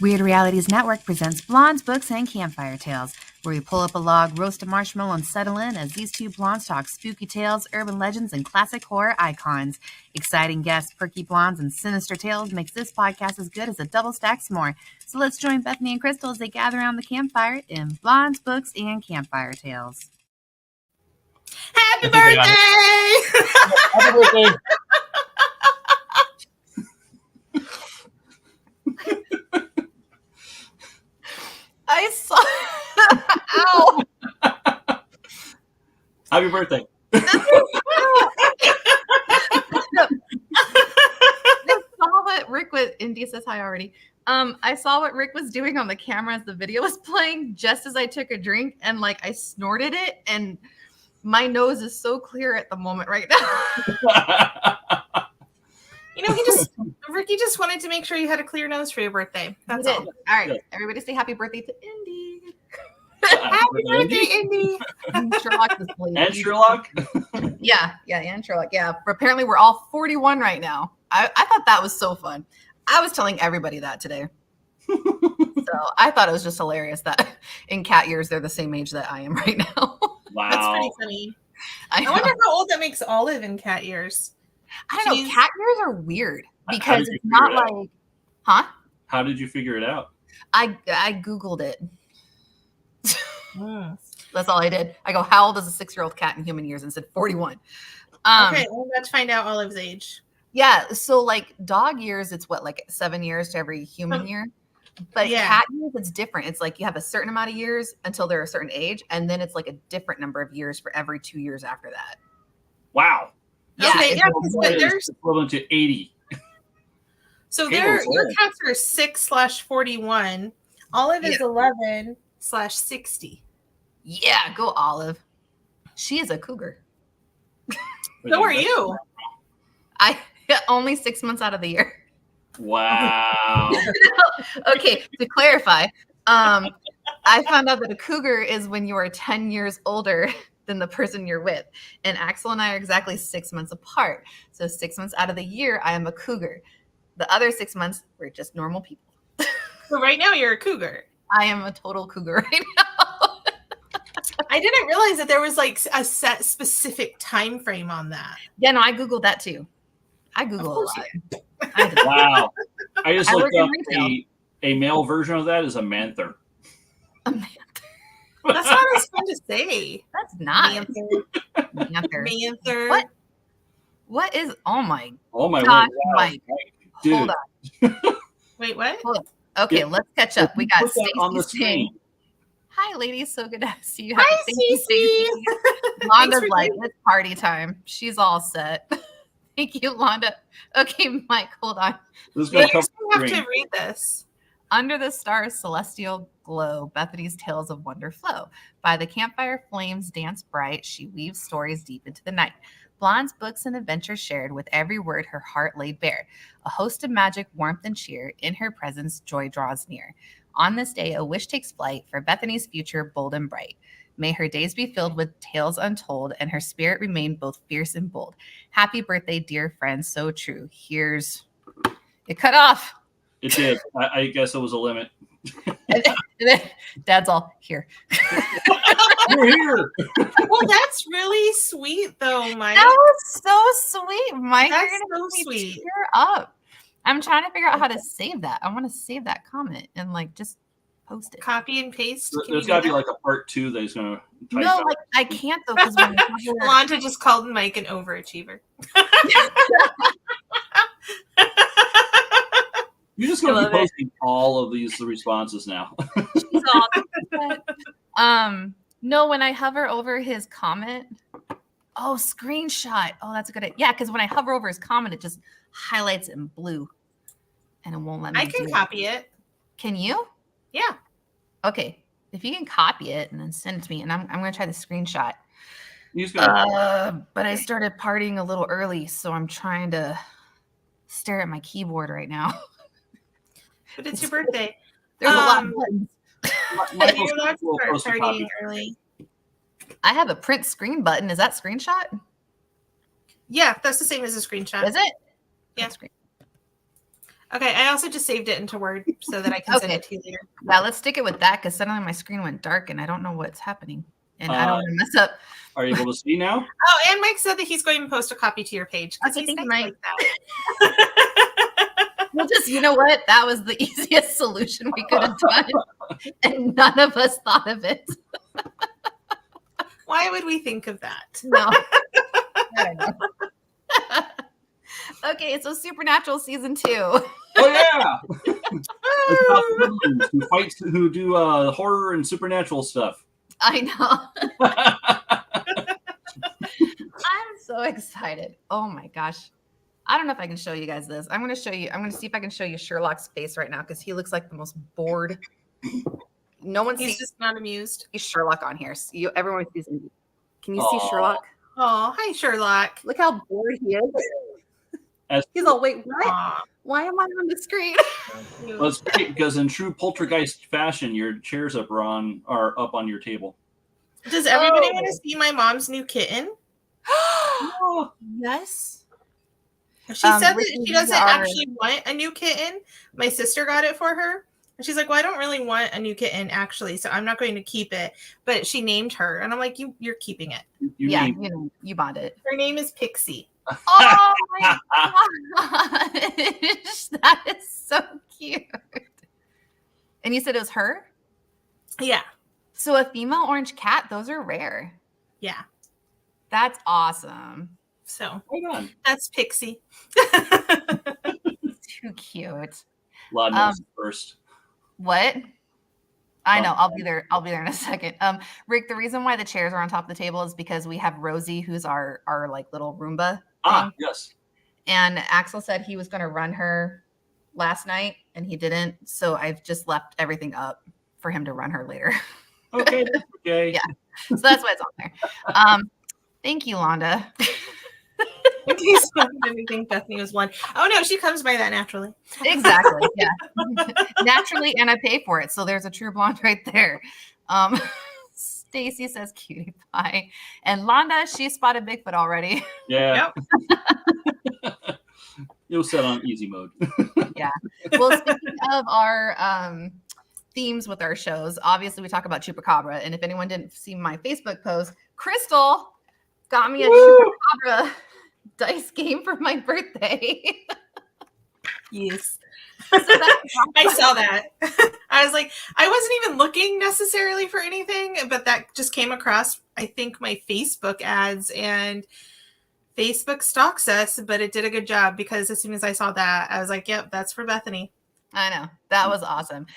Weird Realities Network presents Blondes, Books, and Campfire Tales, where we pull up a log, roast a marshmallow, and settle in as these two blondes talk spooky tales, urban legends, and classic horror icons. Exciting guests, perky blondes, and sinister tales makes this podcast as good as a double stack s'more. So let's join Bethany and Crystal as they gather around the campfire in Blondes, Books, and Campfire Tales. Happy birthday! Happy birthday! I saw. Ow! Happy birthday! I saw what Rick was. India says hi already. I saw what Rick was doing on the camera as the video was playing, just as I took a drink, and like I snorted it, and my nose is so clear at the moment right now. You know, Ricky just wanted to make sure you had a clear nose for your birthday. That's all. All right, everybody say happy birthday to Indy. Happy birthday, Indy. And Sherlock is playing. And Sherlock? Yeah, and Sherlock. Yeah, but apparently we're all 41 right now. I thought that was so fun. I was telling everybody that today. So I thought it was just hilarious that in cat years they're the same age that I am right now. Wow. That's pretty funny. I I wonder how old that makes Olive in cat years. don't know. She's- Cat years are weird How because did you it's not figure it out? like, huh? How did you figure it out? I Googled it. That's all I did. I go, how old is a 6-year-old cat in human years? And said 41. Okay, well, let's find out Olive's age. Yeah. So like dog years, it's what, like 7 years to every human year? But Yeah. cat years, it's different. It's like you have a certain amount of years until they're a certain age. And then it's like a different number of years for every 2 years after that. Wow. Yeah, Okay, it's yeah, really but weird. there's equivalent to 80. so Hey, your what's cats are 6/41. Olive is 11/60. Yeah, go Olive. She is a cougar. So are you. I only 6 months out of the year. Wow. Okay, to clarify, I found out that a cougar is when you are 10 years older than the person you're with. And Axel and I are exactly 6 months apart. So 6 months out of the year, I am a cougar. The other 6 months, we're just normal people. So right now you're a cougar. I am a total cougar right now. I didn't realize that there was like a set specific time frame on that. Yeah, no, I Googled that too. I Google a course lot. you I do. Wow. I just I looked work in up retail. a male version of that is a manther. That's not as fun to say. That's not. Manther. Manther. Manther. What is, oh my Oh my God, word. Wow. Mike. Dude, Hold on. Wait, what? Okay, Yeah. let's catch up. We got put that on the Stacey saying, screen. hi ladies, so good to see you. Hi, Happy Stacey. Londa's Thanks for like, doing- it's party time. She's all set. Thank you, Londa. Okay, Mike, hold on. This is Yeah, going to you come still have screen. to read this. Under the Stars' Celestial Glow, Bethany's Tales of Wonder flow. By the campfire flames dance bright, she weaves stories deep into the night. Blondes, books, and adventures shared with every word her heart laid bare. A host of magic, warmth, and cheer. In her presence, joy draws near. On this day, a wish takes flight for Bethany's future bold and bright. May her days be filled with tales untold and her spirit remain both fierce and bold. Happy birthday, dear friend, so true. Here's... It cut off. It did. I guess it was a limit. And then Dad's all, here. You're here. Well, that's really sweet, though, Mike. That was so sweet, Mike. That's You're gonna so make me sweet. tear up. I'm trying to figure out how to save that. I want to save that comment and like just post it. Copy and paste. Can There's you got to do be that? like a part 2 that he's going to type No, out. like I can't though because when Londa just called Mike an overachiever. You're just going to love be it. posting all of these responses now. she's all upset. No, when I hover over his comment, oh, screenshot. Oh, that's a good idea. Yeah, because when I hover over his comment, it just highlights it in blue, and it won't let me. I can do it. copy it. Can you? Yeah. Okay, if you can copy it and then send it to me, and I'm gonna try the screenshot. He's going to. But I started partying a little early, so I'm trying to stare at my keyboard right now. But it's your birthday. There's a lot of Um, buttons. Michael's You're allowed will to post start a partying copy. early. I have a print screen button. Is that screenshot? Yeah, that's the same as a screenshot. Is it? Yeah. Print screen. Okay, I also just saved it into Word so that I can send it to you later. Yeah, let's stick it with that because suddenly my screen went dark and I don't know what's happening. And I don't want to mess up. Are you able to see now? Oh, and Mike said that he's going to post a copy to your page. Okay, thank you, Mike. Like Well, just, you know what? That was the easiest solution we could have done. And none of us thought of it. Why would we think of that? No. I know. Okay, so Supernatural season 2. Oh yeah. It's about siblings who do horror and supernatural stuff. I know. I'm so excited. Oh my gosh. I don't know if I can show you guys this. I'm going to see if I can show you Sherlock's face right now because he looks like the most bored. No one He's sees just not amused. Sherlock on here. So everyone sees him. Can you see Sherlock? Oh, hi, Sherlock. Look how bored he is. He's all, wait, what? Why am I on the screen? Well, it's great because in true poltergeist fashion, your chairs are up on your table. Does everybody want to see my mom's new kitten? Yes. She said that she doesn't actually want a new kitten. My sister got it for her. And she's like, well, I don't really want a new kitten, actually, so I'm not going to keep it. But she named her. And I'm like, you're keeping it. You bought it. Her name is Pixie. Oh my gosh. That is so cute. And you said it was her? Yeah. So a female orange cat, those are rare. Yeah. That's awesome. So hold on. That's Pixie. Too cute. Laud knows first. What? I know. I'll be there in a second. Rick, the reason why the chairs are on top of the table is because we have Rosie, who's our like little Roomba. Yes. And Axel said he was going to run her last night and he didn't. So I've just left everything up for him to run her later. Okay. That's okay. Yeah. So that's why it's on there. Thank you, Londa. In case you think Bethany was one. Oh no, she comes by that naturally. Exactly. Yeah. Naturally, and I pay for it. So there's a true blonde right there. Stacy says cutie pie. And Londa, she spotted Bigfoot already. Yeah. Yep. It was set on easy mode. Yeah. Well, speaking of our themes with our shows, obviously we talk about Chupacabra. And if anyone didn't see my Facebook post, Crystal got me a Chupacabra dice game for my birthday. Yes. I saw that. I was like, I wasn't even looking necessarily for anything, but that just came across, I think, my Facebook ads, and Facebook stalks us, but it did a good job because as soon as I saw that, I was like, yep, that's for Bethany. I know. That was awesome.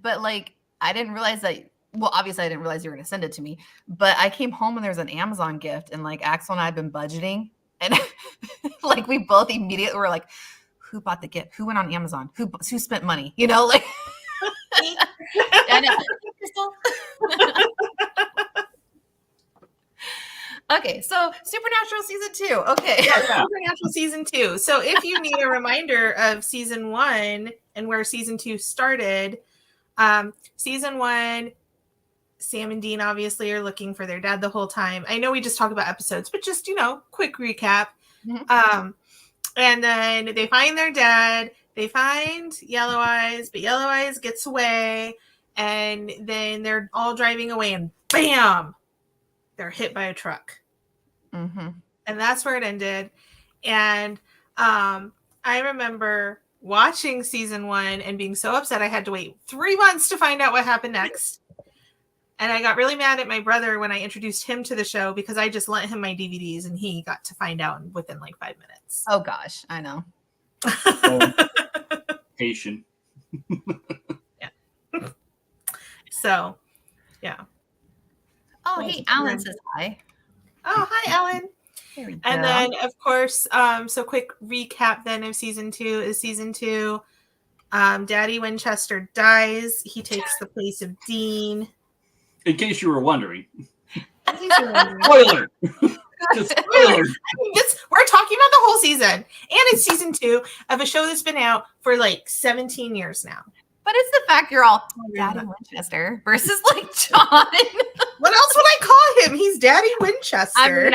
But like, I didn't realize that. Well, obviously I didn't realize you were going to send it to me, but I came home and there was an Amazon gift, and like Axel and I have been budgeting, and like we both immediately were like, who bought the gift? Who went on Amazon? Who spent money? You know, like. Okay, so Supernatural season 2. Okay. Yeah, Supernatural season 2. So if you need a reminder of season 1 and where season 2 started, season 1, Sam and Dean obviously are looking for their dad the whole time. I know we just talk about episodes, but just, quick recap. Mm-hmm. And then they find their dad. They find Yellow Eyes, but Yellow Eyes gets away. And then they're all driving away, and bam! They're hit by a truck. Mm-hmm. And that's where it ended. And I remember watching season 1 and being so upset I had to wait 3 months to find out what happened next. And I got really mad at my brother when I introduced him to the show because I just lent him my DVDs and he got to find out within like 5 minutes. Oh gosh, I know. Patient. Yeah. So, yeah. Oh, hey, Alan says hi. Oh, hi, Ellen. There we go. And then, of course, so quick recap then of season 2 is season 2. Daddy Winchester dies. He takes the place of Dean. In case you were wondering. Spoiler! Spoiler! We're talking about the whole season. And it's season 2 of a show that's been out for like 17 years now. But it's the fact you're all Daddy Winchester versus like John. What else would I call him? He's Daddy Winchester.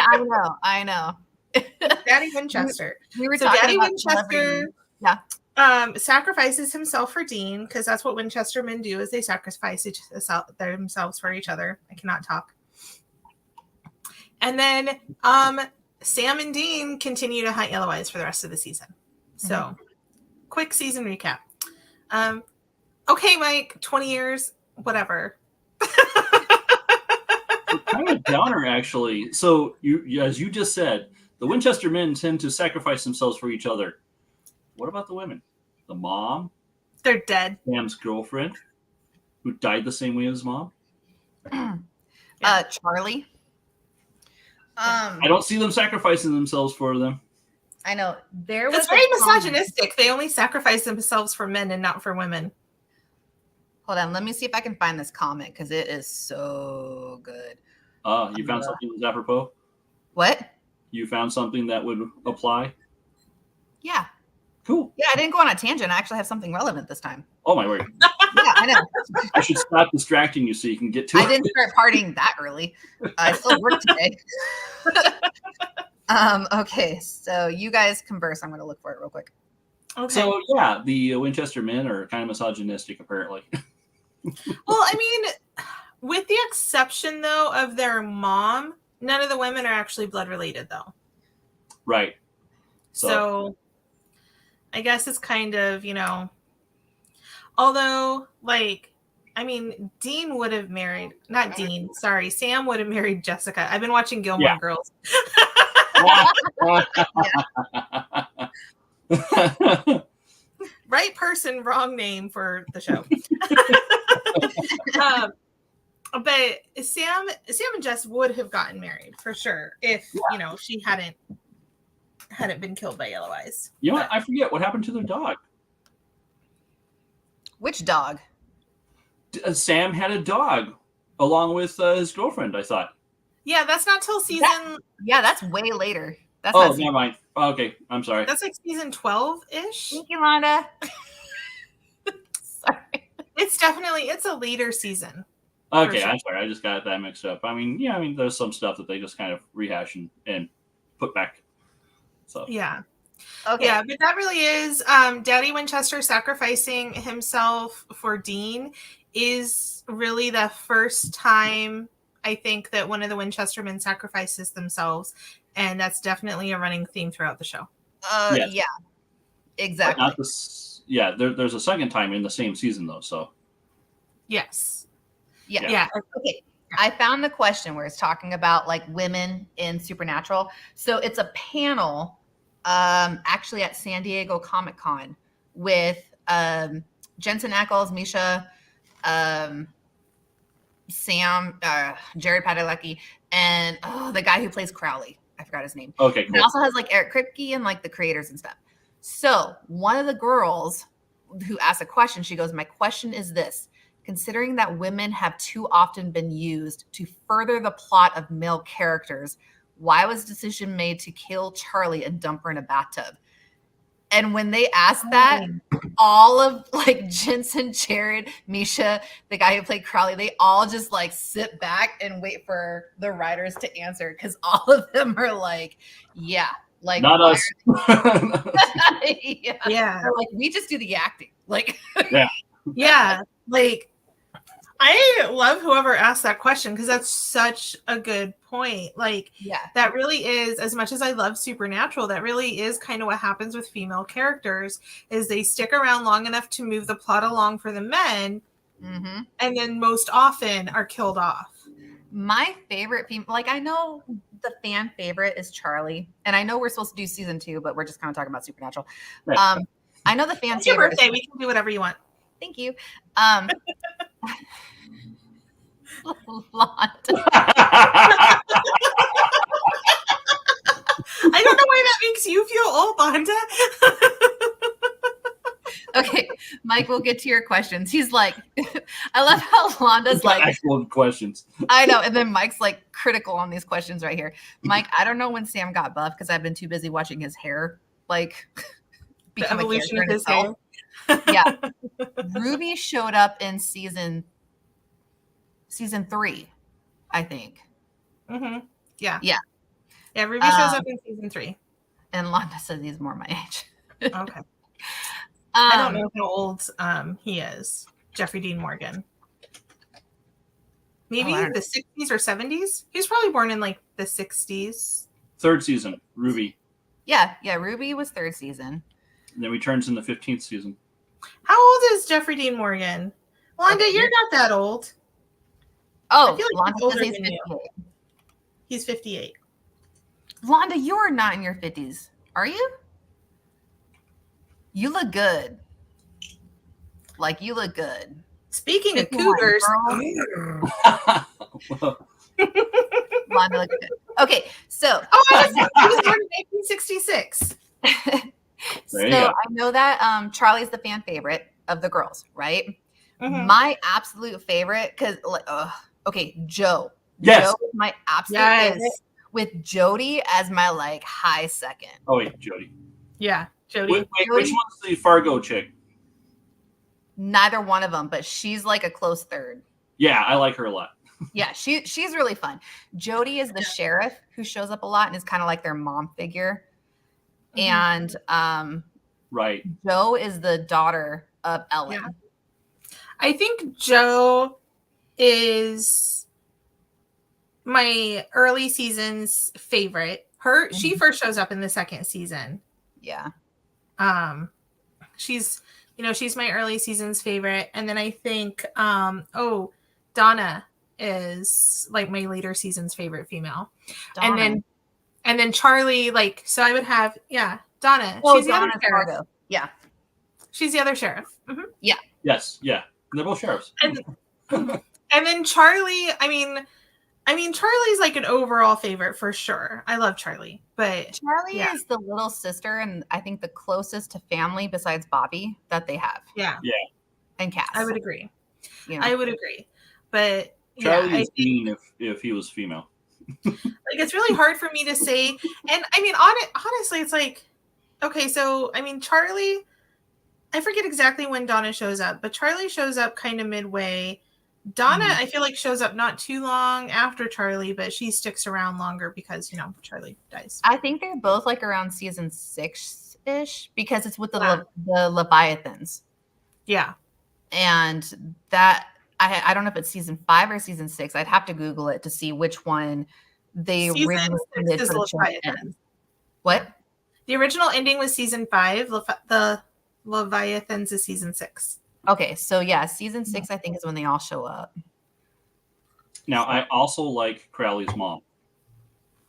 I know. Daddy Winchester. We were so talking Daddy about Winchester. Yeah. sacrifices himself for Dean, because that's what Winchester men do, is they sacrifice themselves for each other. I cannot talk. And then Sam and Dean continue to hunt Yellow Eyes for the rest of the season. So, quick season recap. Okay, Mike, 20 years, whatever. Kind of downer, actually. So, as you just said, the Winchester men tend to sacrifice themselves for each other. What about the women? The mom? They're dead. Sam's girlfriend, who died the same way as mom? Charlie. I don't see them sacrificing themselves for them. I know. It's very misogynistic. They only sacrifice themselves for men and not for women. Hold on. Let me see if I can find this comment because it is so good. You found something that's apropos? What? You found something that would apply? Yeah. Cool. Yeah, I didn't go on a tangent. I actually have something relevant this time. Oh, my word. Yeah, I know. I should stop distracting you so you can get to it. I didn't start partying that early. I still work today. Okay, so you guys converse. I'm going to look for it real quick. Okay. So, yeah, the Winchester men are kind of misogynistic, apparently. Well, I mean, with the exception, though, of their mom, none of the women are actually blood related, though. Right. So I guess it's kind of, although, Dean would have married, not Dean, sorry, Sam would have married Jessica. I've been watching Gilmore Girls. Right person, wrong name for the show. But Sam and Jess would have gotten married for sure if she hadn't been killed by Yellow Eyes. You know what? I forget what happened to their dog. Which dog? Sam had a dog along with his girlfriend, I thought. Yeah, that's not till season. That's way later. That's never mind. Okay, I'm sorry. That's like season 12-ish. Thank you, Londa. Sorry. It's a later season. Okay, sure. I'm sorry. I just got that mixed up. There's some stuff that they just kind of rehash and put back. So yeah. Okay. Yeah, but that really is Daddy Winchester sacrificing himself for Dean is really the first time I think that one of the Winchester men sacrifices themselves, and that's definitely a running theme throughout the show. Yes. Yeah, exactly. There's a second time in the same season though. So yes, yeah. Okay, I found the question where it's talking about like women in Supernatural. So it's a panel, actually at San Diego Comic-Con with Jensen Ackles, Misha, Sam, Jared Padalecki, and the guy who plays Crowley. I forgot his name. Okay, cool. It also has like Eric Kripke and like the creators and stuff. So one of the girls who asked a question, she goes, "My question is this. Considering that women have too often been used to further the plot of male characters, why was the decision made to kill Charlie and dump her in a bathtub?" And when they asked that, all of like Jensen, Jared, Misha, the guy who played Crowley, they all just like sit back and wait for the writers to answer because all of them are like, yeah, like not us. Yeah. They're like, we just do the acting. Like, yeah. Like, I love whoever asked that question because that's such a good point. Like, that really is, as much as I love Supernatural, that really is kind of what happens with female characters is they stick around long enough to move the plot along for the men, and then most often are killed off. My favorite female, like I know the fan favorite is Charlie, and I know we're supposed to do season 2, but we're just kind of talking about Supernatural. Right. I know the fan It's your favorite. birthday. We can do whatever you want. Thank you. Londa. I don't know why that makes you feel old, Londa. Okay, Mike, we'll get to your questions. He's like, I love how Londa's like excellent questions. I know, and then Mike's like critical on these questions right here. Mike, I don't know when Sam got buff because I've been too busy watching his hair like become the evolution a of his itself. hair. Yeah. Ruby showed up in season 3, I think. Yeah. Ruby shows up in season 3. And Londa says he's more my age. Okay. I don't know how old he is. Jeffrey Dean Morgan. Maybe the 60s or 70s. He was probably born in like the 60s. Third season, Ruby. Yeah, Ruby was third season. And then returns in the 15th season. How old is Jeffrey Dean Morgan? Wanda, Okay, you're not that old. Oh, I feel like Londa he's older says he's than you. 58. He's 58. Londa, you are not in your 50s, are you? You look good. Like, you look good. Speaking of 51, cougars, Londa looks good. Okay, so he was born in 1966. so There you go. I know that Charlie's the fan favorite of the girls, right? Mhm. My absolute favorite, because okay, Joe. Yes. Joe is my absolute Yes. favorite, with Jody as my like high second. Oh wait, Jody. Yeah, Jody. Wait, which one's the Fargo chick? Neither one of them, but she's like a close third. Yeah, I like her a lot. Yeah, she's really fun. Jody is the sheriff who shows up a lot and is kind of like their mom figure. Mhm. And Right. Joe is the daughter of Ellen. Yeah. I think Joe is my early season's favorite. She first shows up in the second season. Yeah. She's my early season's favorite. And then I think Donna is like my later season's favorite female. Donna. And then Charlie, like, so I would have, Donna. Oh, She's the other Donna's sheriff. Fargo. Yeah. She's the other sheriff. Mhm. Yes. Yeah. They're both sheriffs. And then Charlie, I mean, Charlie's like an overall favorite for sure. I love Charlie, but Charlie Yeah. is the little sister and I think the closest to family besides Bobby that they have. yeah, And Cass. I would agree. You know? I would agree. But Charlie I is think, Dean if he was female. like, it's really hard for me to say. And I mean, honestly, it's like, okay, so I mean, Charlie, I forget exactly when Donna shows up, but Charlie shows up kind of midway. Donna, I feel like, shows up not too long after Charlie, but she sticks around longer because, Charlie dies. I think they're both like around season 6-ish because it's with the Yeah. the Leviathans. Yeah. And that I don't know if it's season 5 or season 6. I'd have to Google it to see which one they Season originally 6 did is for the show to Leviathan. end. What? The original ending was season 5. The Leviathans is season 6. Okay, so yeah, season 6 I think is when they all show up. Now, I also like Crowley's mom,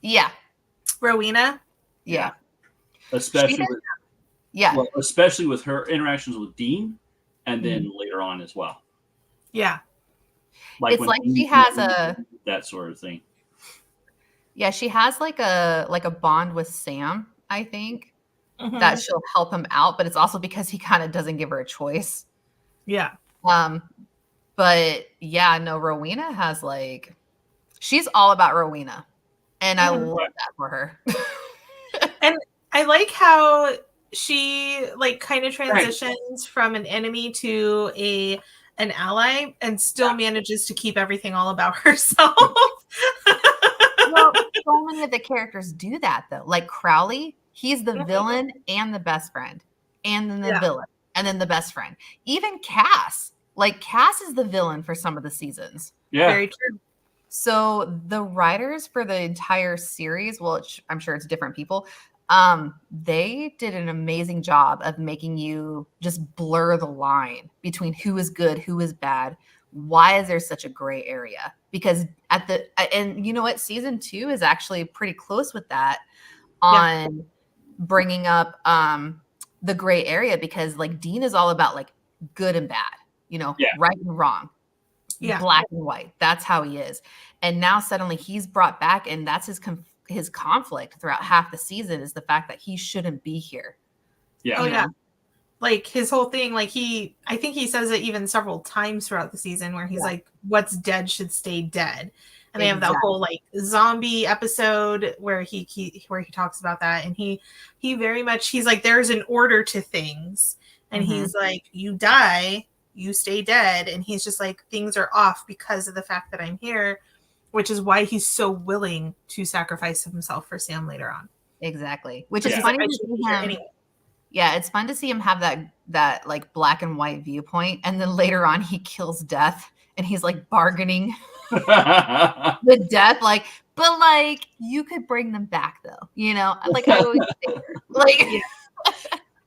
Yeah. Rowena. Yeah. especially She- with, Yeah. well, especially with her interactions with Dean, and then later on as well. Yeah. It's when like Dean she has met that sort of thing. Yeah, she has like a bond with Sam, I think, Mhm. that she'll help him out, but it's also because he kind of doesn't give her a choice. Yeah. But yeah, no, Rowena has like, she's all about Rowena, and I Mhm. love that for her. And I like how she like kind of transitions from an enemy to an ally and still manages to keep everything all about herself. Well, so many of the characters do that though. Like Crowley, he's the villain and the best friend, and then the Yeah. villain, and then the best friend. Even Cass, like Cass is the villain for some of the seasons. Yeah. Very true. So the writers for the entire series, well, I'm sure it's different people. They did an amazing job of making you just blur the line between who is good, who is bad. Why is there such a gray area? Because and you know what, season 2 is actually pretty close with that on bringing up the gray area, because like Dean is all about like good and bad, right and wrong. Yeah. Black and white. That's how he is. And now suddenly he's brought back, and that's his conflict throughout half the season is the fact that he shouldn't be here. Yeah. Oh yeah. Like his whole thing, like I think he says it even several times throughout the season where he's like, what's dead should stay dead. And they have that whole like zombie episode where he talks about that. And he very much, he's like, there's an order to things. And he's like, you die, you stay dead. And he's just like, things are off because of the fact that I'm here, which is why he's so willing to sacrifice himself for Sam later on. Exactly. Which is Yeah. funny I to should see be here him. anyway. Yeah, it's fun to see him have that like black and white viewpoint, and then later on he kills Death, and he's like bargaining with Death, like, but like you could bring them back though, like I always figure, like.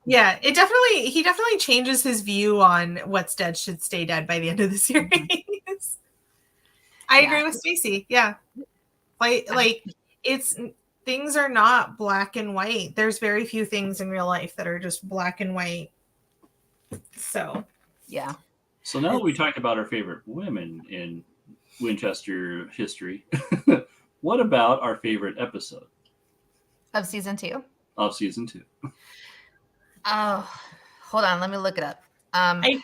Yeah, he definitely changes his view on what's dead should stay dead by the end of the series. I agree with Stacey. Yeah. Like it's things are not black and white. There's very few things in real life that are just black and white. So, yeah. So now that we talked about our favorite women in Winchester history, what about our favorite episode of season 2? Of season 2. Oh, hold on, let me look it up. I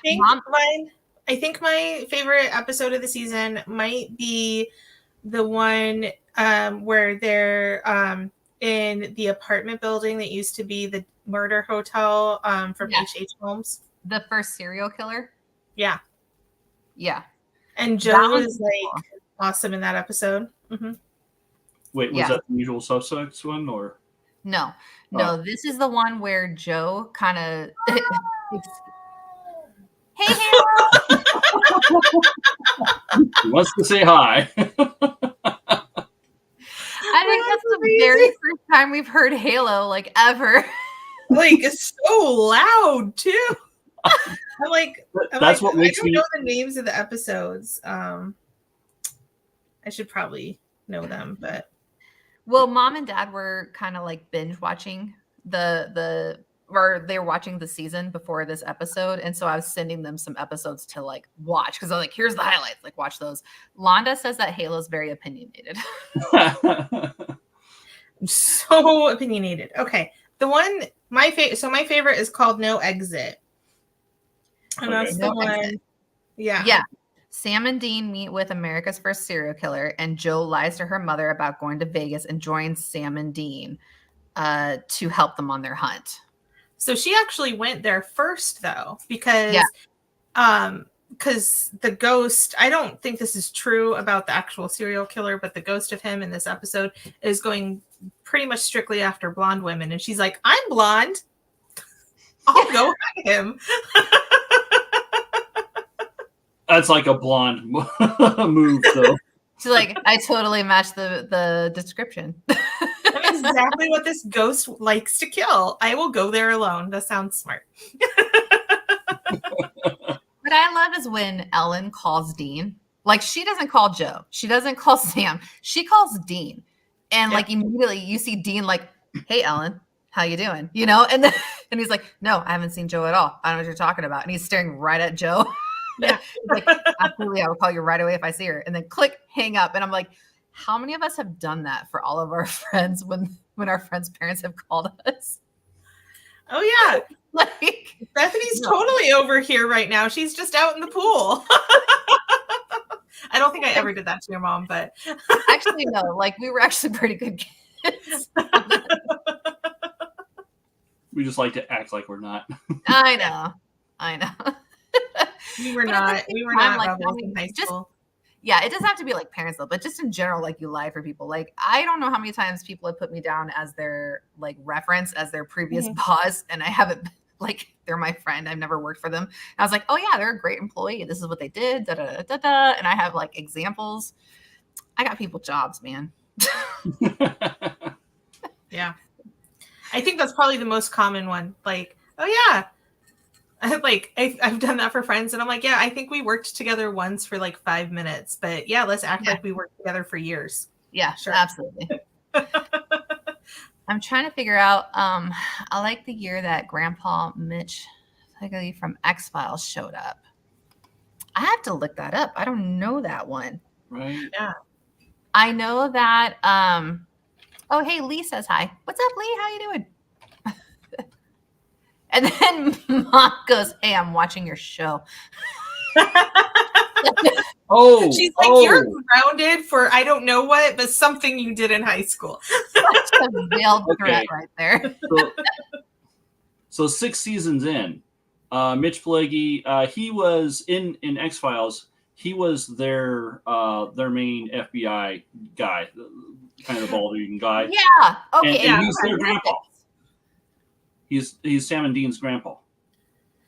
think my favorite episode of the season might be the one where they're in the apartment building that used to be the murder hotel from H.H. Holmes. The first serial killer? Yeah. Yeah. And Joe is like awesome in that episode. Mm-hmm. Wait, was that the Usual Suspects one or? No, this is the one where Joe kind of. Hey, Halo! He wants to say hi. I think that's the very first time we've heard Halo, like, ever. Like, it's so loud, too. That's what makes me. I don't know the names of the episodes. I should probably know them, but. Well, Mom and Dad were kind of like binge watching or they were watching the season before this episode, and so I was sending them some episodes to like watch because I'm like, here's the highlights, like watch those. Londa says that Halo's very opinionated. So opinionated. Okay, the one my favorite is called No Exit, and that's the one. Yeah. Sam and Dean meet with America's first serial killer, and Joe lies to her mother about going to Vegas and joins Sam and Dean to help them on their hunt. So she actually went there first, though, because the ghost, I don't think this is true about the actual serial killer, but the ghost of him in this episode is going pretty much strictly after blonde women. And she's like, I'm blonde. I'll go at him. That's like a blonde move, though. She's like, I totally match the description. That's exactly what this ghost likes to kill. I will go there alone. That sounds smart. What I love is when Ellen calls Dean. Like, she doesn't call Joe. She doesn't call Sam. She calls Dean. And like immediately you see Dean like, hey, Ellen, how you doing? And then and he's like, no, I haven't seen Joe at all. I don't know what you're talking about. And he's staring right at Joe. Yeah. Like, absolutely, I will call you right away if I see her. And then click, hang up. And I'm like, how many of us have done that for all of our friends when our friends' parents have called us? Oh yeah. Like, Bethany's totally over here right now. She's just out in the pool. I don't think I ever did that to your mom, but actually no. Like, we were actually pretty good kids. We just like to act like we're not. I know. We were not like, in high school. Yeah, it doesn't have to be like parents though, but just in general, like you lie for people. Like, I don't know how many times people have put me down as their like reference as their previous boss, and I haven't, like, they're my friend. I've never worked for them. And I was like, oh yeah, they're a great employee. This is what they did. Da da da da. And I have like examples. I got people jobs, man. Yeah, I think that's probably the most common one. Like, oh yeah. I've done that for friends, and I'm like, yeah, I think we worked together once for like 5 minutes, but yeah, let's act like we worked together for years. Yeah, sure, absolutely. I'm trying to figure out. I like the year that Grandpa Mitch from X-Files showed up. I have to look that up. I don't know that one. Right. Yeah. I know that. Oh, hey, Lee says hi. What's up, Lee? How you doing? And then Mom goes, hey, I'm watching your show. She's like, you're grounded for I don't know what, but something you did in high school. Such a veiled threat right there. So 6 seasons in, Mitch Pileggi, he was in X-Files. He was their main FBI guy, kind of the bald-eating guy. Yeah. Okay. And he's their grandpa. He's Sam and Dean's grandpa.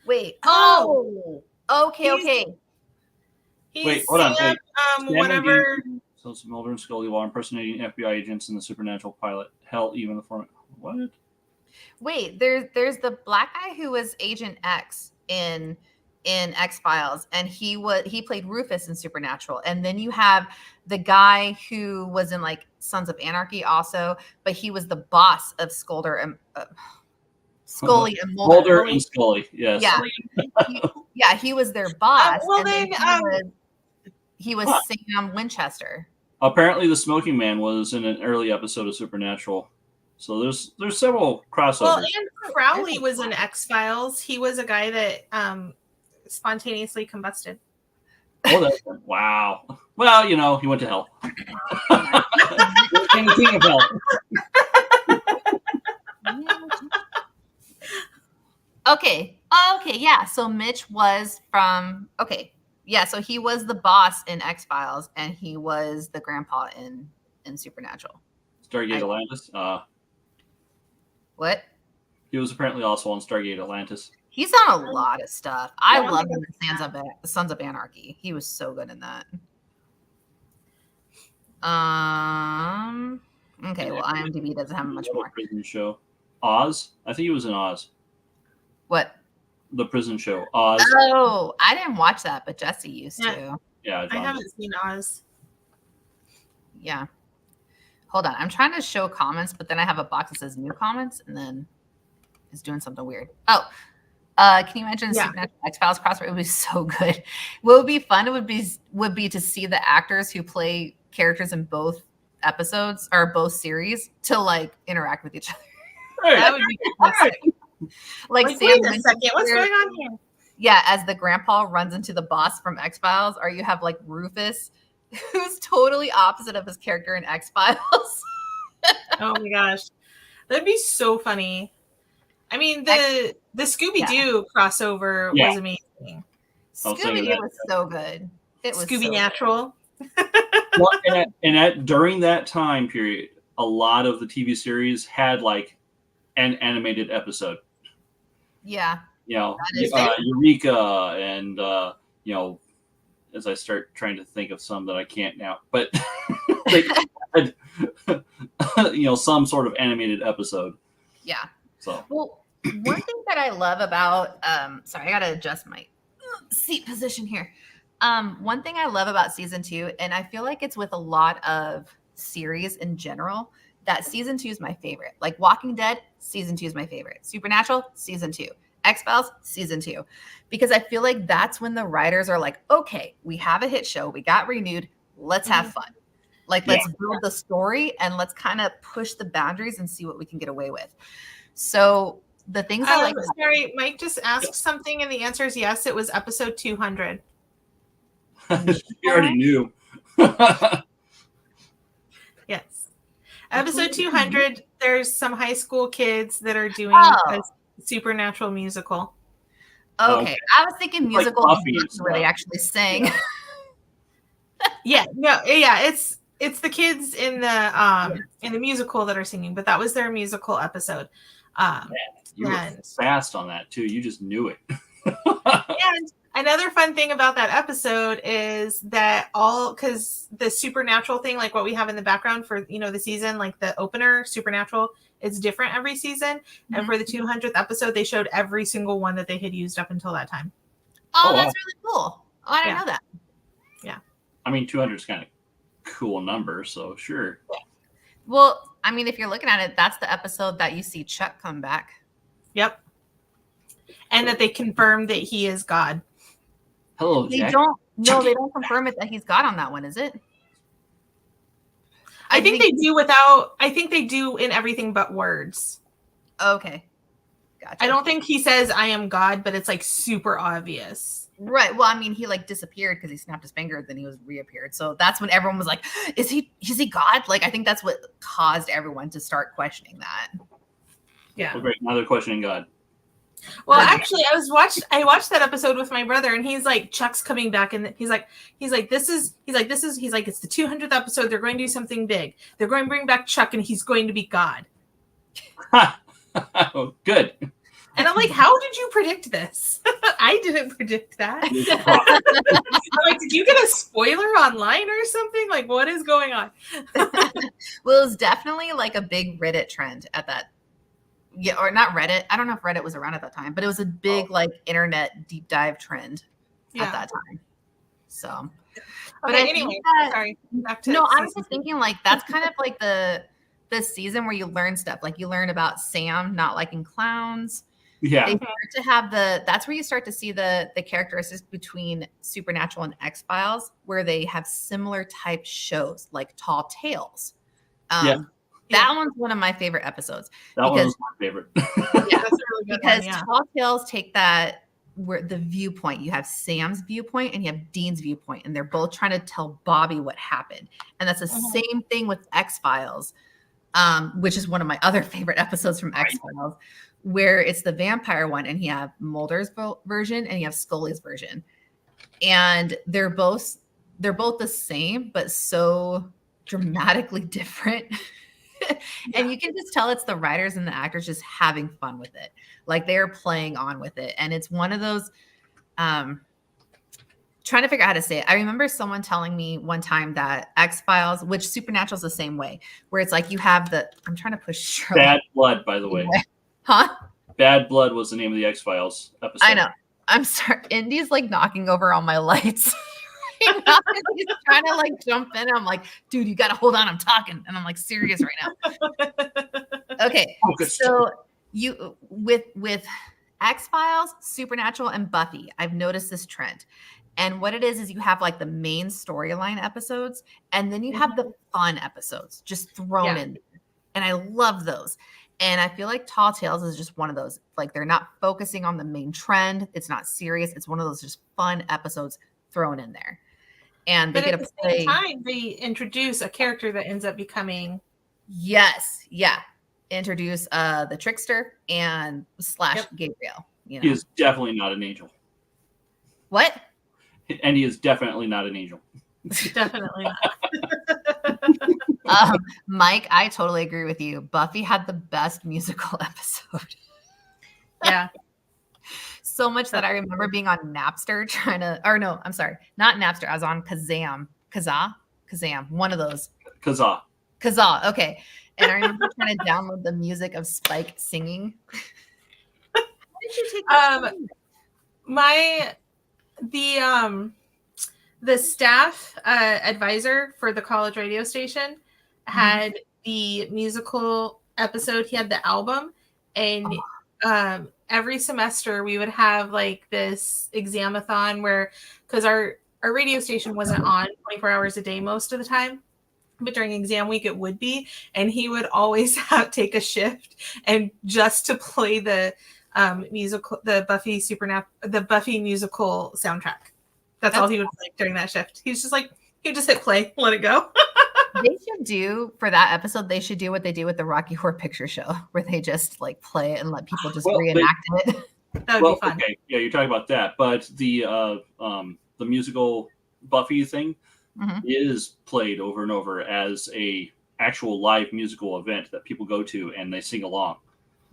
Wait. Oh. Okay. He's- Okay. He's Wait, hold on, Sam, Sam and whatever. Dean, so it's Mulder and Scully while impersonating FBI agents in the supernatural pilot. Hell, even the form. What? Wait. There's the black guy who was Agent X in X-Files, and he played Rufus in Supernatural. And then you have the guy who was in like Sons of Anarchy also, but he was the boss of Scully and Mulder. Mulder and Scully, yes. Yeah, he was their boss. Well, and then, he was Sam Winchester. Apparently, the Smoking Man was in an early episode of Supernatural. So there's several crossovers. Well, and Crowley was in X-Files. He was a guy that spontaneously combusted. Oh, wow. Well, he went to hell. King of hell. Okay, yeah. So Mitch was from so he was the boss in X-Files, and he was the grandpa in Supernatural. Stargate Atlantis. What? He was apparently also on Stargate Atlantis. He's on a lot of stuff. I love him in Sons of Anarchy. He was so good in that. Okay, well, IMDb doesn't have much more. Prison show. Oz? I think he was in Oz. What? The prison show. Oz. Oh, I didn't watch that, but Jesse used to. Yeah, I haven't seen Oz. Yeah. Hold on. I'm trying to show comments, but then I have a box that says new comments, and then it's doing something weird. Oh, can you imagine Supernatural X-Files crossover? It would be so good. What would be fun would be to see the actors who play characters in both episodes or both series to like interact with each other. Right. That would be fantastic. Like Wait Sam a second. What's going on here? Yeah, as the grandpa runs into the boss from X-Files, or you have like Rufus, who's totally opposite of his character in X-Files. Oh my gosh. That'd be so funny. I mean, the Scooby-Doo crossover was amazing. Scooby-Doo was so good. It was Scooby-Natural. Well, and during that time period, a lot of the TV series had like an animated episode. Yeah. Eureka, and as I start trying to think of some that I can't now, but some sort of animated episode. Yeah. So, well, one thing that I love about sorry, I gotta adjust my seat position here. One thing I love about season 2, and I feel like it's with a lot of series in general, that season 2 is my favorite. Like Walking Dead, season 2 is my favorite. Supernatural, season 2. X-Files, season 2. Because I feel like that's when the writers are like, okay, we have a hit show, we got renewed, let's have fun. Like, let's build the story and let's kind of push the boundaries and see what we can get away with. So the things I like. Sorry, Mike just asked something, and the answer is yes. It was episode 200. You already knew. Yes, episode 200. There's some high school kids that are doing a supernatural musical. Okay, I was thinking musical where they actually sing. It's the kids in the musical that are singing, but that was their musical episode. You were fast on that too. You just knew it. And another fun thing about that episode is that because the supernatural thing, like what we have in the background for the season, like the opener Supernatural, it's different every season. Mm-hmm. And for the 200th episode, they showed every single one that they had used up until that time. Oh, that's really cool. Oh, I didn't know that. Yeah. I mean, 200 is kind of cool number, so sure. Yeah. Well, I mean, if you're looking at it, that's the episode that you see Chuck come back. Yep. And that they confirm that he is God. Hello, They Jack. they don't confirm it that he's God on that one, is it? I think they do in everything but words. Okay. Gotcha. I don't think he says I am God, but it's like super obvious. Right. Well, I mean, he like disappeared because he snapped his finger, then he was reappeared. So that's when everyone was like, is he God? Like, I think that's what caused everyone to start questioning that. Yeah. Well, great. Now they're questioning God. Well, actually, I watched that episode with my brother, and he's like, Chuck's coming back, and he's like, it's the 200th episode. They're going to do something big. They're going to bring back Chuck, and he's going to be God. Oh, good. And I'm like, how did you predict this? I didn't predict that. I'm like, did you get a spoiler online or something? Like, what is going on? Well, it was definitely like a big Reddit trend at that. Yeah, or not Reddit. I don't know if Reddit was around at that time, but it was a big like internet deep dive trend at that time. So, but Okay, I anyway, think that, sorry. Back to no, I was season just thinking like that's kind of like the season where you learn stuff. Like you learn about Sam not liking clowns. Yeah. They start to have that's where you start to see the characteristics between Supernatural and X-Files, where they have similar type shows like Tall Tales. That one's one of my favorite episodes. That one was my favorite. Yeah, that's a really good because one, yeah. Tall Tales take that where the viewpoint, you have Sam's viewpoint and you have Dean's viewpoint, and they're both trying to tell Bobby what happened. And that's the same thing with X-Files, which is one of my other favorite episodes from X-Files, where it's the vampire one, and you have Mulder's version and you have Scully's version. And they're both the same, but so dramatically different. And you can just tell it's the writers and the actors just having fun with it. Like they're playing on with it. And it's one of those, trying to figure out how to say it. I remember someone telling me one time that X-Files, which Supernatural's the same way, where it's like you have I'm trying to push Shirley. Bad Blood, by the way. Huh? Bad Blood was the name of the X-Files episode. I know. I'm sorry. Indy's like knocking over all my lights. He's trying to like jump in. I'm like, dude, you got to hold on. I'm talking. And I'm like serious right now. Okay. So you with X-Files, Supernatural, and Buffy, I've noticed this trend. And what it is you have like the main storyline episodes, and then you have the fun episodes just thrown in there. And I love those. And I feel like Tall Tales is just one of those. Like they're not focusing on the main trend. It's not serious. It's one of those just fun episodes thrown in there. And they but get at to the play. same time, they introduce a character that ends up becoming. Yes. Yeah. Introduce the trickster and / Gabriel. You know? He is definitely not an angel. What? And he is definitely not an angel. Definitely not. Mike, I totally agree with you. Buffy had the best musical episode. Yeah. So much that I remember being on Napster I'm sorry, not Napster. I was on Kazam, one of those. Kazaa, okay. And I remember trying to download the music of Spike singing. How did you take that? The staff advisor for the college radio station had the musical episode. He had the album, and every semester we would have like this examathon where, because our radio station wasn't on 24 hours a day most of the time, but during exam week it would be, and he would always take a shift and just to play the musical, the Buffy musical soundtrack. That's all he would play during that shift. He's just like, he'd just hit play, let it go. They should do, for that episode, they should do what they do with the Rocky Horror Picture Show, where they just like play it and let people just reenact it. That would be fun. Okay, yeah, you're talking about that, but the musical Buffy thing is played over and over as a actual live musical event that people go to and they sing along.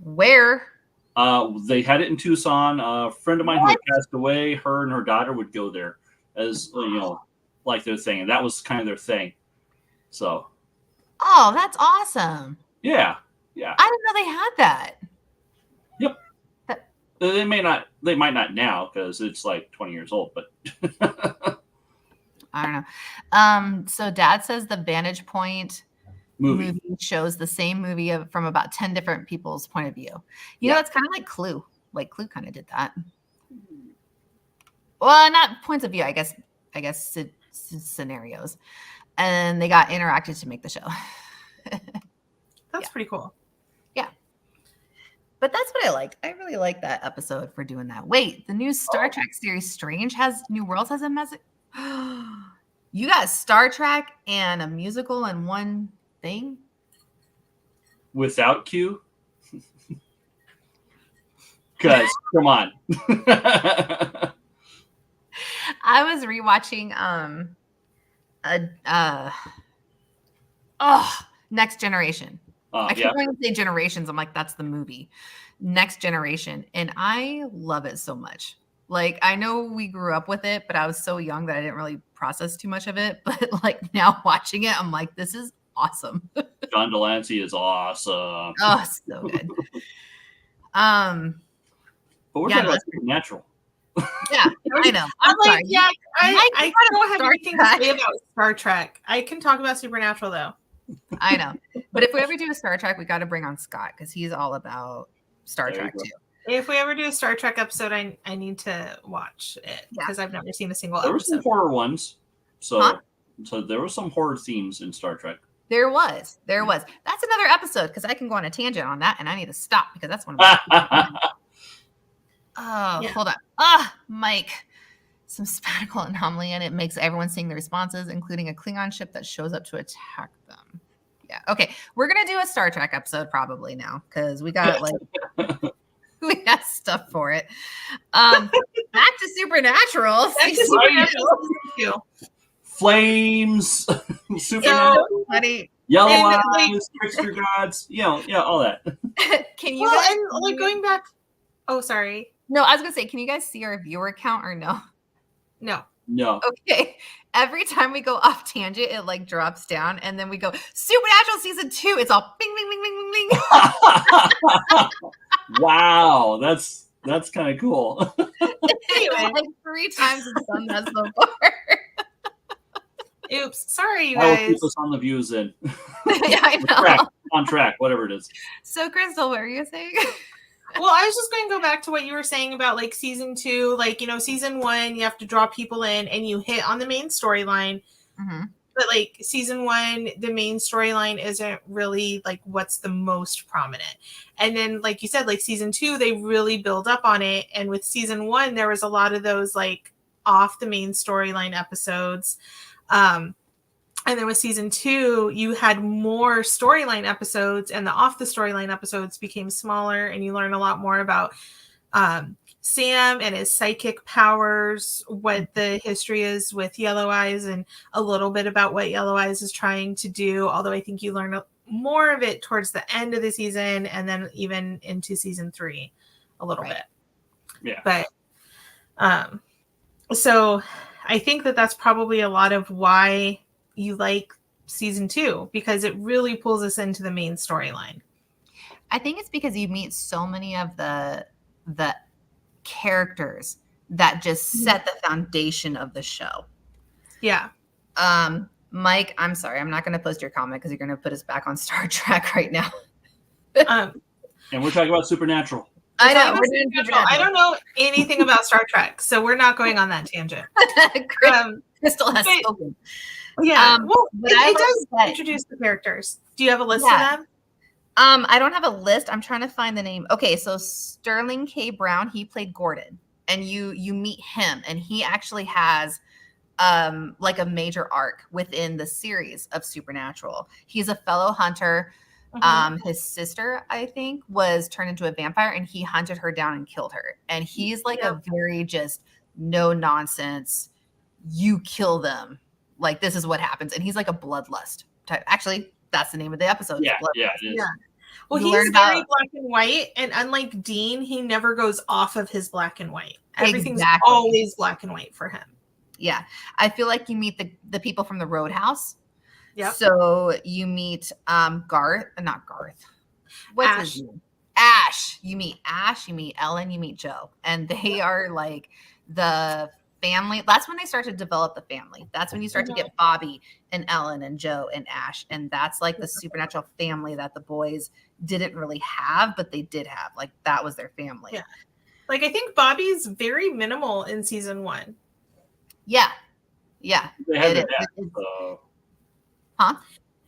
Where? They had it in Tucson. A friend of mine who had passed away, her and her daughter would go there as like their thing, and that was kind of their thing. So. Oh, that's awesome. Yeah. I didn't know they had that. Yep. They might not now because it's like 20 years old, but I don't know. So Dad says the Vantage Point movie shows the same movie from about 10 different people's point of view. You know, it's kind of like Clue. Like Clue kind of did that. Well, not points of view, I guess scenarios. And they got interacted to make the show. That's pretty cool. Yeah. But that's what I liked. I really liked that episode for doing that. Wait, the new Star Trek series Strange New Worlds has a message. You got Star Trek and a musical in one thing? Without Q? Because, come on. I was rewatching Next Generation. I can't even say Generations. I'm like, that's the movie. Next Generation. And I love it so much. Like, I know we grew up with it, but I was so young that I didn't really process too much of it. But like now watching it, I'm like, this is awesome. John Delancey is awesome. Oh, so good. But we're talking about Supernatural. Yeah, I know. I'm sorry. Like, yeah, I don't have anything to say about Star Trek. I can talk about Supernatural though. I know. But if we ever do a Star Trek, we got to bring on Scott because he's all about Star Trek too. If we ever do a Star Trek episode, I need to watch it because I've never seen a single episode. There were some horror ones. So there were some horror themes in Star Trek. There was. That's another episode because I can go on a tangent on that and I need to stop because that's one of my hold on. Mike. Some spatial anomaly and it makes everyone seeing the responses, including a Klingon ship that shows up to attack them. Yeah. Okay. We're gonna do a Star Trek episode probably now because we got we got stuff for it. Back to Supernatural. Flames, Supernatural, yellow eyes, trickster gods, all that. Can you guys, and like going back? Oh, sorry. No, I was gonna say, can you guys see our viewer count or no? No. Okay. Every time we go off tangent, it like drops down, and then we go Supernatural season 2. It's all bing, bing, bing, bing, bing, bing. Wow, that's kind of cool. Anyway, like 3 times it's done that so far. Oops, sorry, you guys. Keep us on the views then. Yeah, I know. On track, whatever it is. So, Crystal, what were you saying? Well, I was just going to go back to what you were saying about like season 2, like, season 1, you have to draw people in and you hit on the main storyline. Mm-hmm. But like season 1, the main storyline isn't really like what's the most prominent. And then, like you said, like season 2, they really build up on it. And with season 1, there was a lot of those like off the main storyline episodes. And then with season 2, you had more storyline episodes, and the off the storyline episodes became smaller, and you learn a lot more about Sam and his psychic powers, what the history is with Yellow Eyes, and a little bit about what Yellow Eyes is trying to do. Although I think you learn more of it towards the end of the season, and then even into season 3 a little bit. Yeah. But so I think that that's probably a lot of why you like season 2, because it really pulls us into the main storyline. I think it's because you meet so many of the characters that just set the foundation of the show. Yeah. Mike, I'm sorry, I'm not going to post your comment because you're going to put us back on Star Trek right now. And we're talking about Supernatural. I know. I don't know anything about Star Trek, so we're not going on that tangent. Crystal has spoken. Yeah, but it does introduce the characters. Do you have a list of them? I don't have a list. I'm trying to find the name. Okay, so Sterling K. Brown, he played Gordon, and you meet him, and he actually has like a major arc within the series of Supernatural. He's a fellow hunter. Mm-hmm. His sister, I think, was turned into a vampire, and he hunted her down and killed her. And he's like a very just no nonsense. You kill them. Like, this is what happens. And he's like a bloodlust type. Actually, that's the name of the episode. Yeah, it is. Yeah. Well, he's very black and white. And unlike Dean, he never goes off of his black and white. Everything's always black and white for him. Yeah. I feel like you meet the people from the Roadhouse. Yeah. So you meet not Garth. What's his name? Ash. You meet Ash, you meet Ellen, you meet Joe. And they are like the family. That's when they start to develop the family. That's when you start to get Bobby and Ellen and Joe and Ash. And that's like the Supernatural family that the boys didn't really have, but they did have. Like, that was their family. Yeah. Like, I think Bobby's very minimal in season 1. Yeah. Yeah. They had their dad. Huh?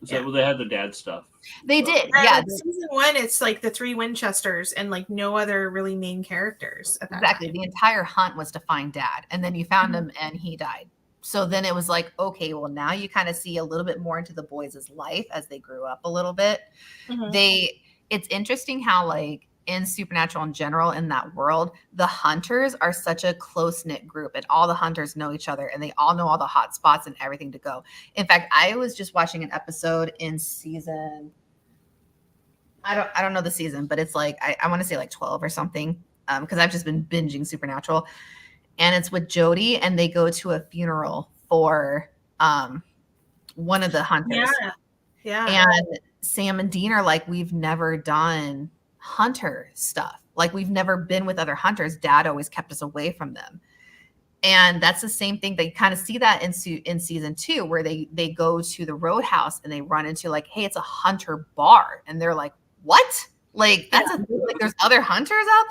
So they had the dad stuff. They did. Yeah. Season 1, it's like the 3 Winchesters and like no other really main characters. Exactly. The entire hunt was to find Dad, and then you found him and he died. So then it was like, okay, well, now you kind of see a little bit more into the boys' life as they grew up a little bit. Mm-hmm. It's interesting how, like, in Supernatural in general, in that world, the hunters are such a close-knit group, and all the hunters know each other, and they all know all the hot spots and everything to go. In fact, I was just watching an episode in season I don't know the season, but it's like I want to say like 12 or something. Because I've just been binging Supernatural, and it's with Jody, and they go to a funeral for one of the hunters. Yeah. And Sam and Dean are like, we've never done hunter stuff. Like, we've never been with other hunters. Dad always kept us away from them. And that's the same thing. They kind of see that in season 2, where they go to the roadhouse and they run into like, hey, it's a hunter bar. And they're like, what? Like, that's like, there's other hunters out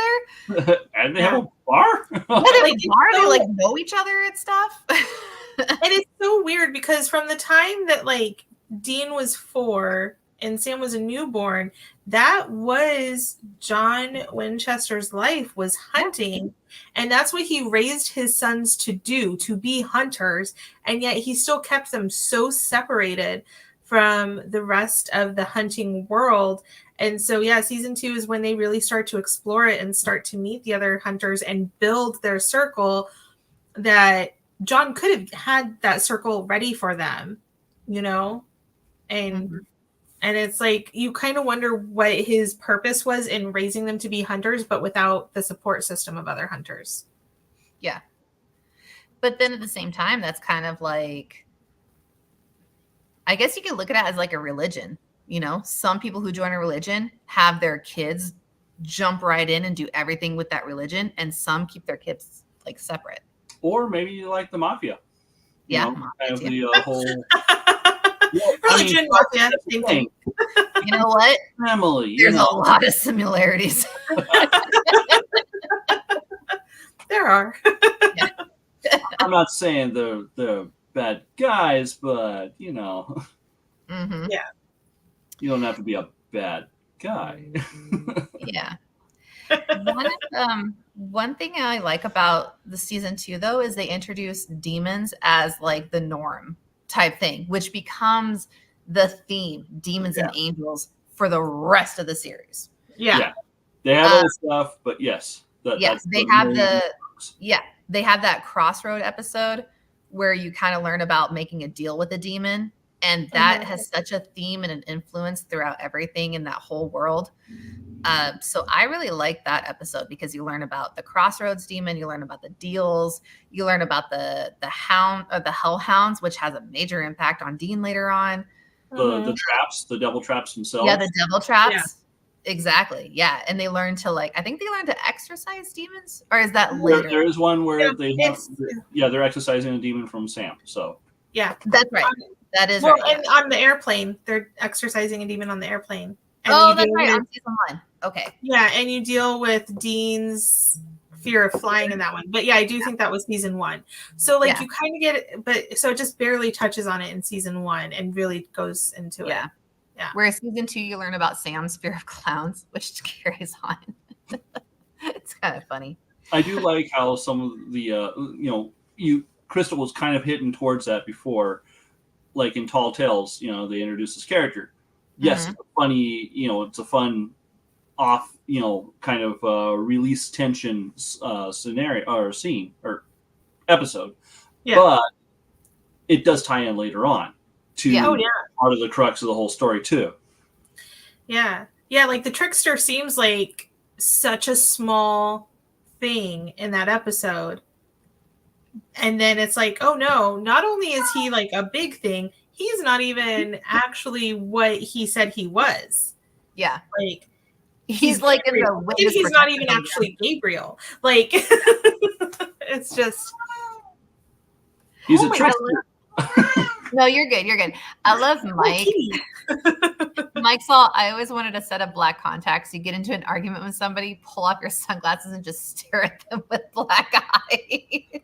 there. And they have a bar? Yeah, they have a bar. They like know each other and stuff. And it's so weird because from the time that like Dean was 4 and Sam was a newborn, that was John Winchester's life, was hunting. And that's what he raised his sons to do, to be hunters. And yet he still kept them so separated from the rest of the hunting world. And so, yeah, season 2 is when they really start to explore it and start to meet the other hunters and build their circle, that John could have had that circle ready for them, you know? And and it's like, you kind of wonder what his purpose was in raising them to be hunters, but without the support system of other hunters. Yeah. But then at the same time, that's kind of like, I guess you could look at it as like a religion. You know, some people who join a religion have their kids jump right in and do everything with that religion, and some keep their kids like separate. Or maybe you like the mafia. Yeah, kind of the whole religion, mafia, same thing. You know what? Family. There's a lot of similarities. There are. Yeah. I'm not saying the bad guys, but you know, Yeah. You don't have to be a bad guy. Yeah. One thing I like about the season 2, though, is they introduce demons as like the norm type thing, which becomes the theme, demons and angels, for the rest of the series. Yeah. They have other stuff, but yes. They have that crossroad episode where you kind of learn about making a deal with a demon. And that has such a theme and an influence throughout everything in that whole world. So I really like that episode because you learn about the crossroads demon, you learn about the deals, you learn about the hound or the hellhounds, which has a major impact on Dean later on. The traps, the devil traps themselves. Yeah, the devil traps. Yeah. Exactly. Yeah. And they learn to I think they learn to exorcise demons, or is that later? There is one where they're exorcising a demon from Sam. So yeah, that's right. That is right. Yeah. And on the airplane, they're exorcising a demon on the airplane. And that's right. On season 1. Okay. Yeah, and you deal with Dean's fear of flying in that one. But yeah, I do think that was season 1. So you kind of get it, but so it just barely touches on it in season 1 and really goes into it. Yeah. Whereas season 2, you learn about Sam's fear of clowns, which carries on. It's kind of funny. I do like how some of the Crystal was kind of hitting towards that before. Like in Tall Tales, they introduced this character. Yes, it's funny, it's a fun off, kind of release tension scenario or scene or episode. Yeah. But it does tie in later on to part of the crux of the whole story too. Yeah. Yeah, like the trickster seems like such a small thing in that episode. And then it's like, oh no, not only is he like a big thing, he's not even actually what he said he was. Yeah. Like he's like in the he's not even actually Gabriel. Like it's just he's a trickster. No, you're good. You're good. I love Mike. Mike's all, I always wanted a set of black contacts. You get into an argument with somebody, pull off your sunglasses and just stare at them with black eyes.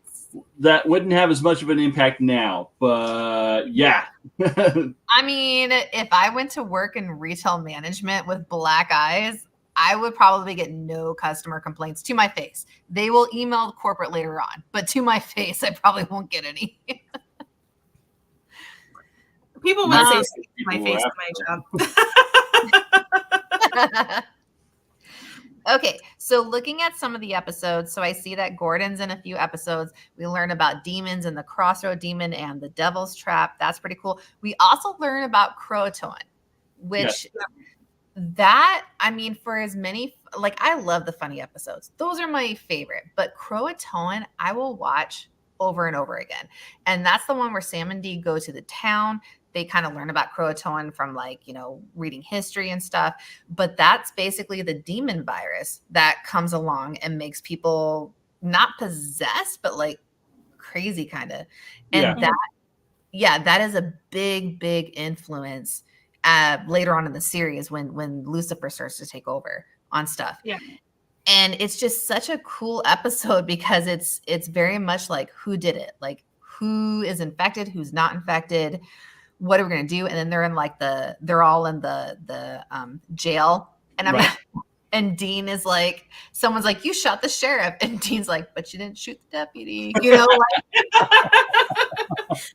That wouldn't have as much of an impact now, but yeah. I mean, if I went to work in retail management with black eyes, I would probably get no customer complaints to my face. They will email the corporate later on, but to my face, I probably won't get any. People would say to my face at my job. Okay, so looking at some of the episodes, so I see that Gordon's in a few episodes. We learn about demons and the crossroad demon and the devil's trap. That's pretty cool. We also learn about Croatoan, which That, I mean, for as many, like, I love the funny episodes. Those are my favorite. But Croatoan, I will watch over and over again. And that's the one where Sam and Dee go to the town. They kind of learn about Croatoan from, like, reading history and stuff. But that's basically the demon virus that comes along and makes people not possessed, but like crazy kind of. And that is a big, big influence later on in the series when Lucifer starts to take over on stuff. Yeah. And it's just such a cool episode because it's very much like, who did it? Like, who is infected, who's not infected, what are we gonna do? And then they're all in the jail. And and Dean is like, someone's like, you shot the sheriff. And Dean's like, but you didn't shoot the deputy.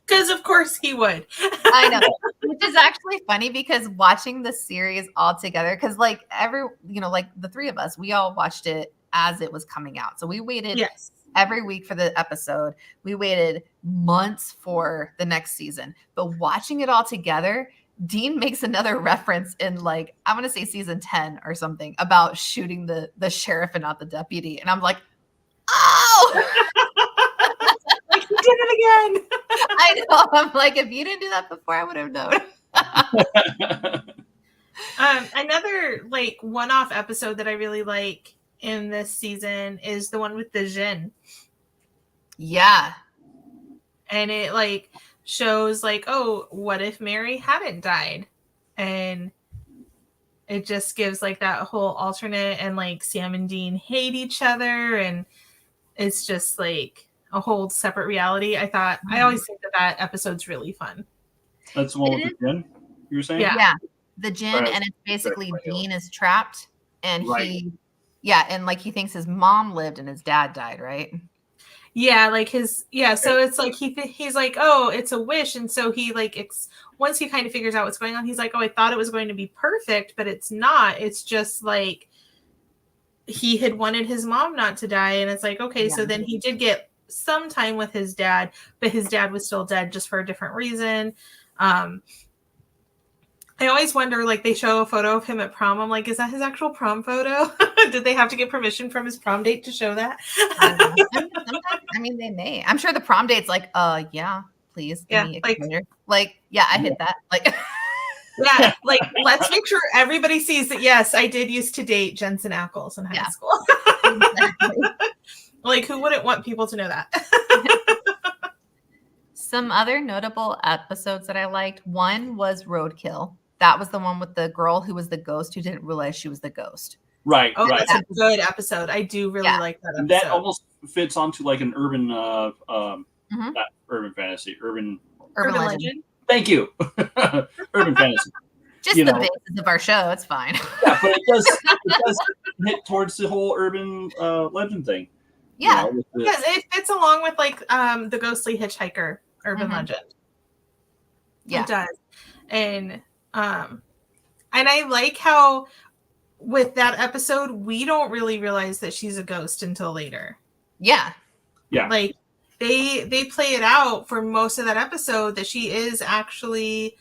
Because of course he would. I know. Which is actually funny because watching the series all together, because like like the three of us, we all watched it as it was coming out. So we waited every week for the episode. We waited months for the next season. But watching it all together, Dean makes another reference in, like, I want to say season 10 or something, about shooting the sheriff and not the deputy. And I'm like, oh! Like, he did it again. I know. I'm like, if you didn't do that before, I would have known. Another like one-off episode that I really like in this season is the one with the Jinn. Yeah. And it like shows like, oh, what if Mary hadn't died? And it just gives like that whole alternate, and like Sam and Dean hate each other, and it's just like a whole separate reality. I always think that episode's really fun. That's the one with the Jinn, you were saying? Yeah. The Jinn, and it's basically Dean is trapped, and and like he thinks his mom lived and his dad died, right? Yeah, like so it's like he's like, oh, it's a wish, and so he like once he kind of figures out what's going on, he's like, oh, I thought it was going to be perfect, but it's not. It's just like he had wanted his mom not to die, and it's like, okay, so then he did get some time with his dad, but his dad was still dead just for a different reason. I always wonder, like, they show a photo of him at prom. I'm like, is that his actual prom photo? Did they have to get permission from his prom date to show that? I mean, they may. I'm sure the prom date's like, yeah, please. Give me a like, yeah, I hit that. Like, yeah, like, let's make sure everybody sees that, yes, I did used to date Jensen Ackles in high school. Exactly. Like, who wouldn't want people to know that? Some other notable episodes that I liked, one was Roadkill. That was the one with the girl who was the ghost who didn't realize she was the ghost. Right. Oh, that's a good episode. I do really like that episode. That almost fits onto like an urban, not urban fantasy, urban legend. Thank you. Urban fantasy. Just the basis of our show. It's fine. Yeah, but it does hit towards the whole urban legend thing. Yeah, because it fits along with like the ghostly hitchhiker urban legend. Yeah, it does. And I like how with that episode we don't really realize that she's a ghost until later. Yeah. Like they play it out for most of that episode that she is actually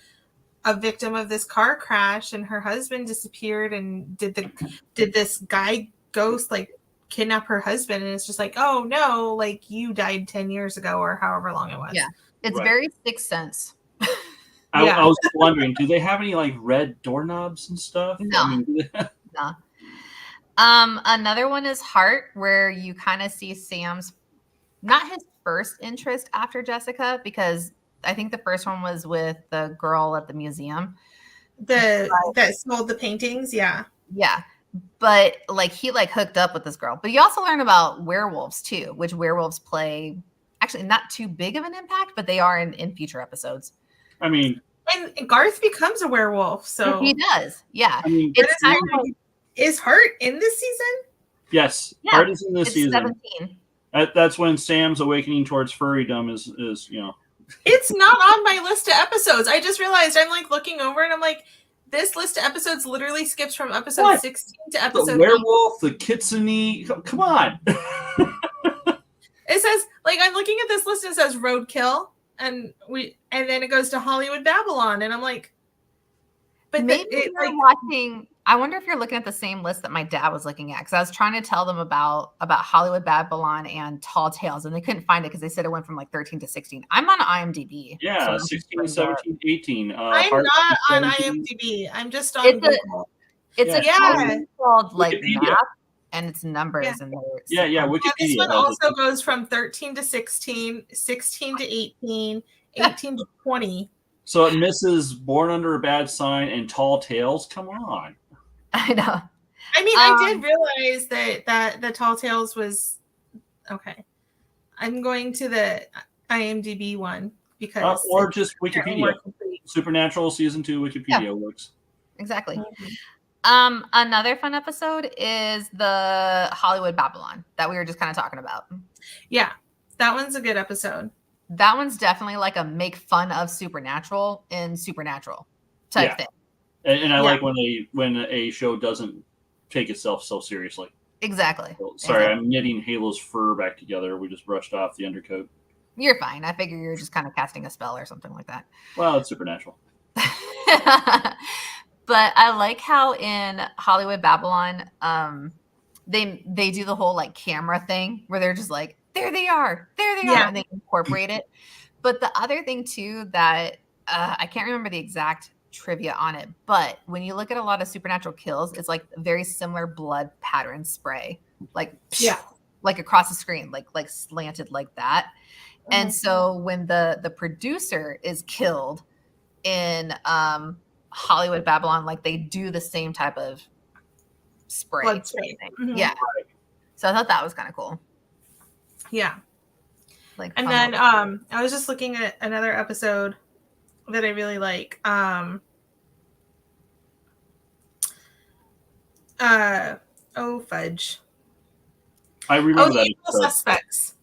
a victim of this car crash, and her husband disappeared, and did this guy ghost like kidnap her husband, and it's just like, oh no, like you died 10 years ago or however long it was. Yeah, it's very Sixth Sense. I was wondering, do they have any like red doorknobs and stuff? No. No. Another one is Heart, where you kind of see Sam's, not his first interest after Jessica, because I think the first one was with the girl at the museum. That sold the paintings, yeah. Yeah. But like he like hooked up with this girl. But you also learn about werewolves too, which werewolves play actually not too big of an impact, but they are in future episodes. I mean, and Garth becomes a werewolf, so he does. Yeah. I mean, it's time. Is Hart in this season? Yes, yeah, Hart is in this season. 17. That's when Sam's awakening towards furrydom is It's not on my list of episodes. I just realized I'm like looking over and I'm like, this list of episodes literally skips from episode 16 to episode the werewolf, 8. The kitsune. Come on. It says, like, I'm looking at this list and it says Roadkill, and then it goes to Hollywood Babylon, and I'm like, But maybe you're watching. I wonder if you're looking at the same list that my dad was looking at, because I was trying to tell them about Hollywood Babylon and Tall Tales, and they couldn't find it because they said it went from like 13 to 16. I'm on IMDb. Yeah, so 16, 17, 18. I'm Heart not on 17. IMDb. I'm just on It's Google. It's a Yeah. column called like Wikipedia. map, and it's numbers and Yeah, This Wikipedia one has also it. goes from 13 to 16, 16 to 18, 18 to 20. So it misses Born Under a Bad Sign and Tall Tales. Come on. I know. I mean, I did realize that the Tall Tales was okay. I'm going to the IMDb one because or just Wikipedia. Supernatural season 2 Wikipedia works. Exactly. Another fun episode is the Hollywood Babylon that we were just kind of talking about. Yeah, that one's a good episode. That one's definitely like a make fun of Supernatural in Supernatural type thing. And I like when a show doesn't take itself so seriously. Exactly. So, sorry, I'm knitting Halo's fur back together. We just brushed off the undercoat. You're fine. I figure you're just kind of casting a spell or something like that. Well, it's Supernatural. But I like how in Hollywood Babylon, they do the whole like camera thing where they're just like, there they are, and they incorporate it. But the other thing too that I can't remember the exact trivia on it, but when you look at a lot of supernatural kills, it's like very similar blood pattern spray, like like across the screen, like slanted like that. Mm-hmm. And so when the producer is killed in Hollywood Babylon, like they do the same type of spray. Blood spray. Mm-hmm. Yeah. So I thought that was kind of cool. Yeah. Like, and then I was just looking at another episode that I really like. Oh fudge. I remember that. Usual Suspects.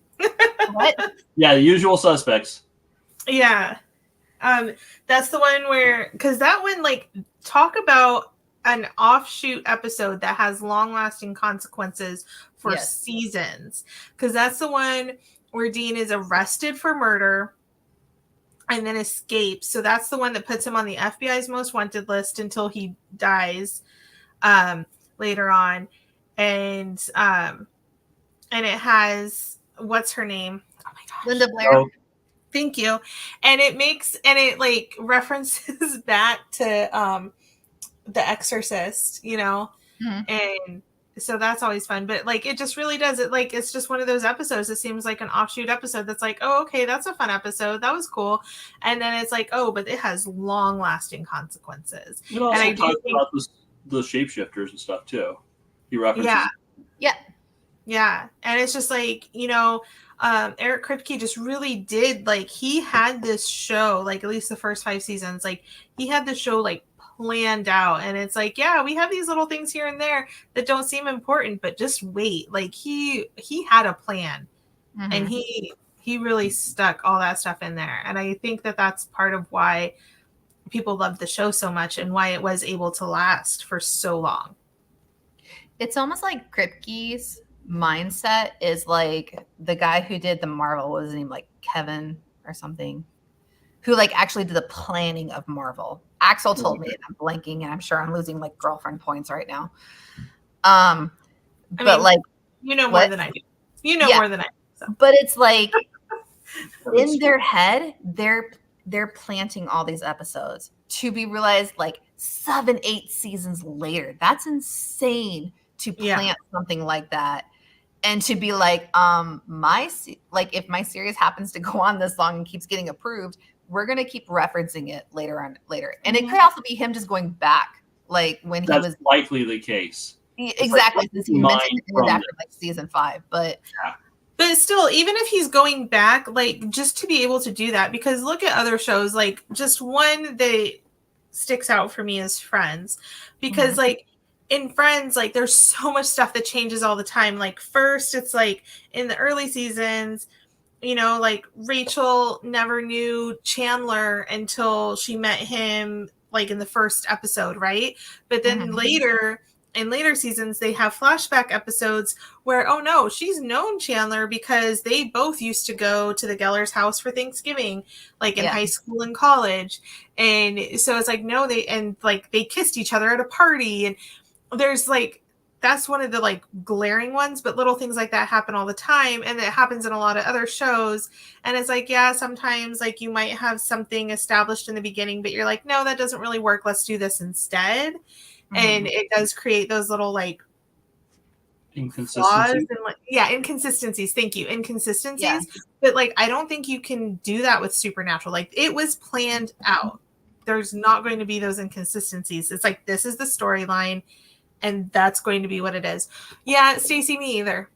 What? Yeah, The Usual Suspects. Yeah. That's the one where, because that one, like, talk about an offshoot episode that has long-lasting consequences for seasons. Because that's the one where Dean is arrested for murder and then escapes. So that's the one that puts him on the FBI's most wanted list until he dies later on. And it has, what's her name? Oh my gosh. Linda Blair. Oh. Thank you. And it like references back to The Exorcist, you know? Mm-hmm. And so that's always fun. But like it just really does it, like it's just one of those episodes. It seems like an offshoot episode that's like, oh, okay, that's a fun episode. That was cool. And then it's like, oh, but it has long lasting consequences. It also talks about the shapeshifters and stuff too. He references. Yeah. And it's just like, you know, Eric Kripke just really did, like, he had this show, like at least the first 5 seasons, like he had the show like planned out, and it's like, yeah, we have these little things here and there that don't seem important, but just wait, like he had a plan. Mm-hmm. And he really stuck all that stuff in there, and I think that that's part of why people loved the show so much and why it was able to last for so long. It's almost like Kripke's mindset is like the guy who did the Marvel, what was his name, like Kevin or something, who like actually did the planning of Marvel. Axel told me, and I'm blanking, and I'm sure I'm losing like girlfriend points right now. But I mean, like, you know more than I do. You know more than I do. So. But it's like in their head, they're planting all these episodes to be realized like 7-8 seasons later. That's insane to plant something like that. And to be like, if my series happens to go on this long and keeps getting approved, we're gonna keep referencing it later. And it could also be him just going back, like when he was likely the case. Exactly, since he mentioned it after like season 5. But still, even if he's going back, like just to be able to do that, because look at other shows, like just one that sticks out for me is Friends, because like in Friends, like there's so much stuff that changes all the time. Like first, it's like in the early seasons, you know, like Rachel never knew Chandler until she met him like in the first episode, right? But then later, in later seasons, they have flashback episodes where, oh no, she's known Chandler because they both used to go to the Geller's house for Thanksgiving, like in high school and college. And so it's like, no, they kissed each other at a party. And there's like, that's one of the like glaring ones, but little things like that happen all the time. And it happens in a lot of other shows. And it's like, yeah, sometimes like you might have something established in the beginning, but you're like, no, that doesn't really work. Let's do this instead. And it does create those little like inconsistencies. Inconsistencies. Thank you. Inconsistencies. Yeah. But like, I don't think you can do that with Supernatural. Like it was planned out. There's not going to be those inconsistencies. It's like, this is the storyline and that's going to be what it is. Yeah. Stacey, me either.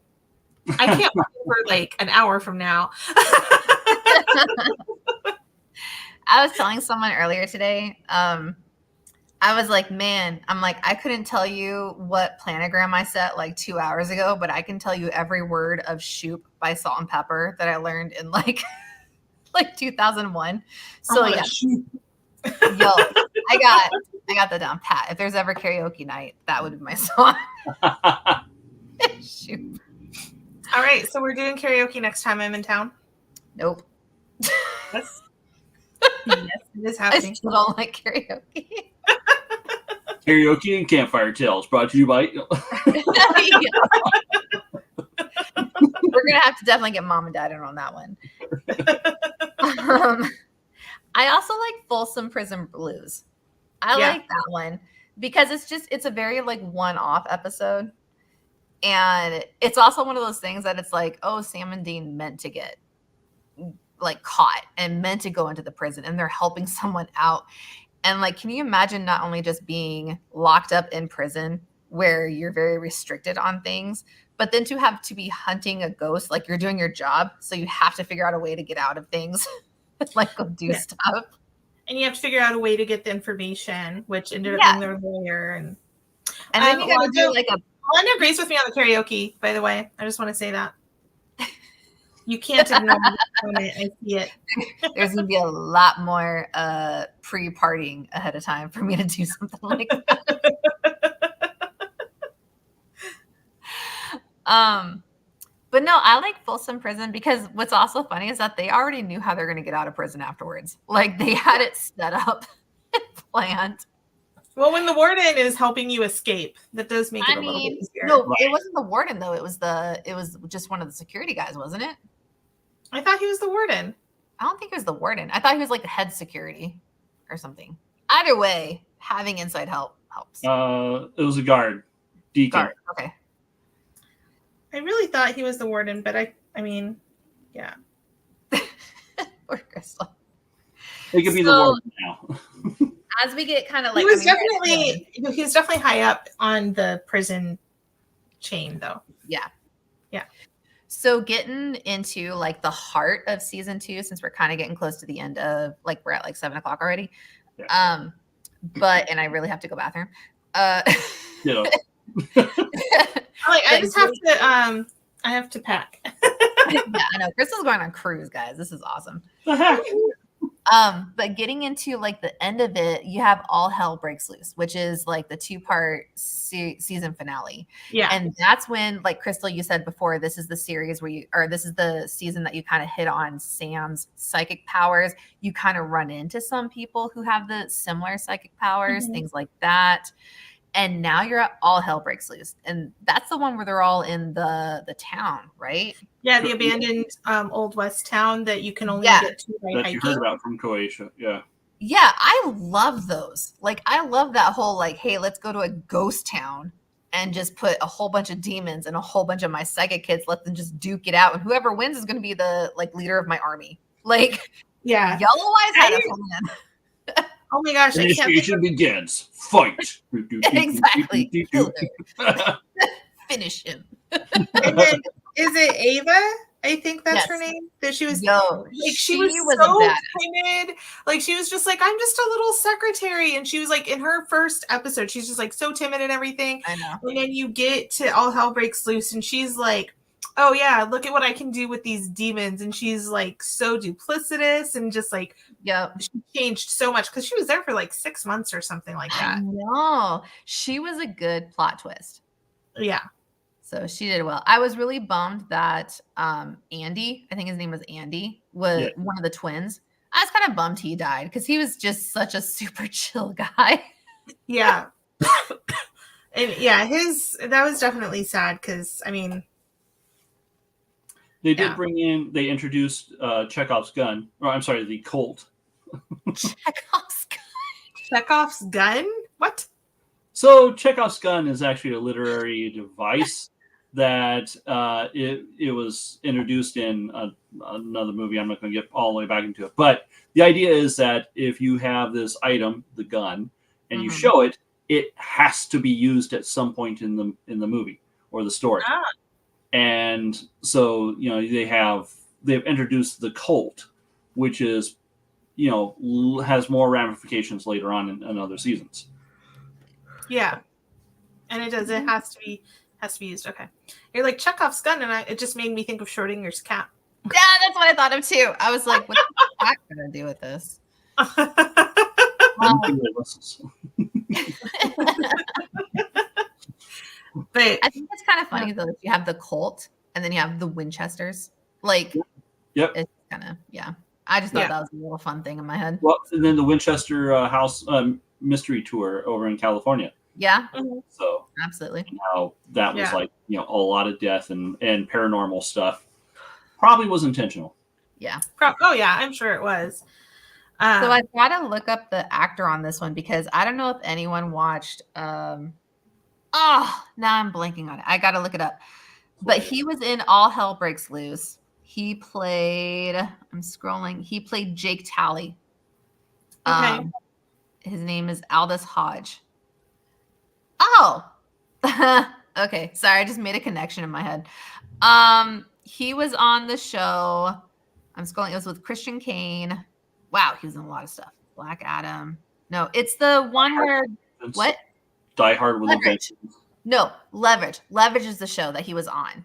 I can't wait for like an hour from now. I was telling someone earlier today, I was like, man, I'm like, I couldn't tell you what planogram I set like 2 hours ago, but I can tell you every word of Shoop by Salt and Pepper that I learned in like 2001. So yeah, yo, I got that down pat. If there's ever karaoke night, that would be my song. Shoop. All right, so we're doing karaoke next time I'm in town. Nope. Yes, it is happening. I still don't like karaoke. Karaoke and Campfire Tales brought to you by. We're gonna have to definitely get mom and dad in on that one. I also like Folsom Prison Blues. I like that one because it's a very like one-off episode, and it's also one of those things that it's like, oh, Sam and Dean meant to get like caught and meant to go into the prison, and they're helping someone out. And like, can you imagine not only just being locked up in prison where you're very restricted on things, but then to have to be hunting a ghost, like you're doing your job. So you have to figure out a way to get out of things, like go do stuff. And you have to figure out a way to get the information, which ended up being their lawyer. And then you got to do like Wanda agrees with me on the karaoke, by the way. I just want to say that. You can't ignore it. I see it. There's going to be a lot more pre-partying ahead of time for me to do something like that. But no, I like Folsom Prison because what's also funny is that they already knew how they're going to get out of prison afterwards. Like they had it set up and planned. Well, when the warden is helping you escape, that does make it a little bit easier. No, it wasn't the warden though. It was just one of the security guys, wasn't it? I thought he was the warden. I don't think he was the warden. I thought he was like the head security or something. Either way, having inside help helps. It was a guard. Deacon. Guard. Okay. I really thought he was the warden, but I mean, yeah. Poor Crystal. It could be the warden now. As we get kind of like, he was definitely high up on the prison chain, though. Yeah. Yeah. So getting into like the heart of season 2, since we're kind of getting close to the end of like we're at like 7:00 already. Yeah. And I really have to go bathroom. Yeah. I have to pack. Yeah, I know. Crystal's going on cruise, guys. This is awesome. But getting into like the end of it, you have All Hell Breaks Loose, which is like the 2-part season finale. Yeah. And that's when, like Crystal, you said before, this is the series this is the season that you kind of hit on Sam's psychic powers. You kind of run into some people who have the similar psychic powers, things like that. And now you're at All Hell Breaks Loose. And that's the one where they're all in the town, right? Yeah, the abandoned Old West town that you can only get to by hiking. You heard about from Croatia, yeah. Yeah, I love those. Like, I love that whole, like, hey, let's go to a ghost town and just put a whole bunch of demons and a whole bunch of my psychic kids, let them just duke it out. And whoever wins is going to be the, like, leader of my army. Like, yeah. Yellow Eyes had a plan. Oh my gosh. Initiation begins. Fight. Exactly. Finish him. And then, is it Ava? I think that's her name. That she was like she was so timid. Like she was just like, I'm just a little secretary. And she was like in her first episode, she's just like so timid and everything. I know. And then you get to All Hell Breaks Loose and she's like oh yeah, look at what I can do with these demons. And she's like so duplicitous and just like, Yep. she changed so much because she was there for like 6 months or something like that. No, she was a good plot twist. Yeah. So she did well. I was really bummed that Andy, I think his name was Andy, was one of the twins. I was kind of bummed he died because he was just such a super chill guy. Yeah. And yeah, that was definitely sad because, I mean, they did bring in, they introduced Chekhov's gun, or I'm sorry, the Colt. Chekhov's gun. Chekhov's gun? What? So Chekhov's gun is actually a literary device that it was introduced in another movie. I'm not going to get all the way back into it, but the idea is that if you have this item, the gun, and you show it, it has to be used at some point in the movie or the story. And so they've introduced the Colt, which is has more ramifications later on in other seasons. Yeah, and it does. It has to be used. Okay, you're like Chekhov's gun, and it just made me think of Schrodinger's cat. Yeah, that's what I thought of too. I was like, what's that gonna do with this? But I think it's kind of funny though that you have the Colt and then you have the Winchesters. Like, it's kind of I just thought that was a little fun thing in my head. Well, and then the Winchester House mystery tour over in California. Yeah. So absolutely. How that was like a lot of death and paranormal stuff. Probably was intentional. Yeah. Oh yeah, I'm sure it was. So I gotta look up the actor on this one because I don't know if anyone watched. Now I'm blanking on it. I gotta look it up. But he was in All Hell Breaks Loose. He played. I'm scrolling. He played Jake Talley. Okay. His name is Aldous Hodge. Oh. Okay. Sorry, I just made a connection in my head. He was on the show. I'm scrolling. It was with Christian Kane. Wow, he was in a lot of stuff. Black Adam. No, it's the one where what? Die Hard with Leverage. No, Leverage. Leverage is the show that he was on.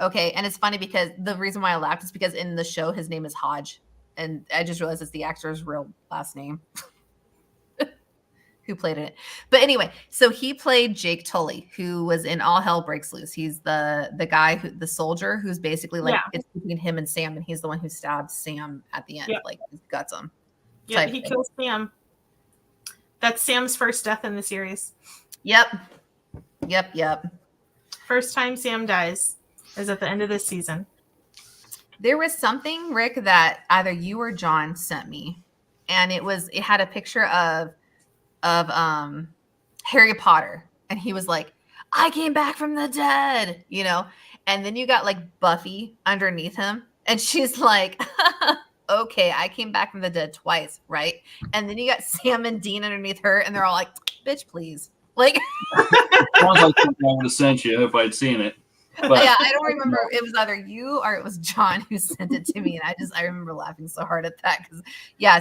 Okay, and it's funny because the reason why I laughed is because in the show his name is Hodge, and I just realized it's the actor's real last name who played it. But anyway, so he played Jake Tully, who was in All Hell Breaks Loose. He's the guy the soldier who's basically like it's between him and Sam, and he's the one who stabs Sam at the end, like guts him. Yeah, he kills Sam. That's Sam's first death in the series. Yep. First time Sam dies is at the end of this season. There was something, Rick, that either you or John sent me, and it had a picture of Harry Potter, and he was like, I came back from the dead, and then you got like Buffy underneath him, and she's like, okay, I came back from the dead twice, right? And then you got Sam and Dean underneath her, and they're all like, bitch, please. Like, sounds like something I would have sent you if I'd seen it. But, yeah, I don't remember. It was either you or it was John who sent it to me, and I remember laughing so hard at that because,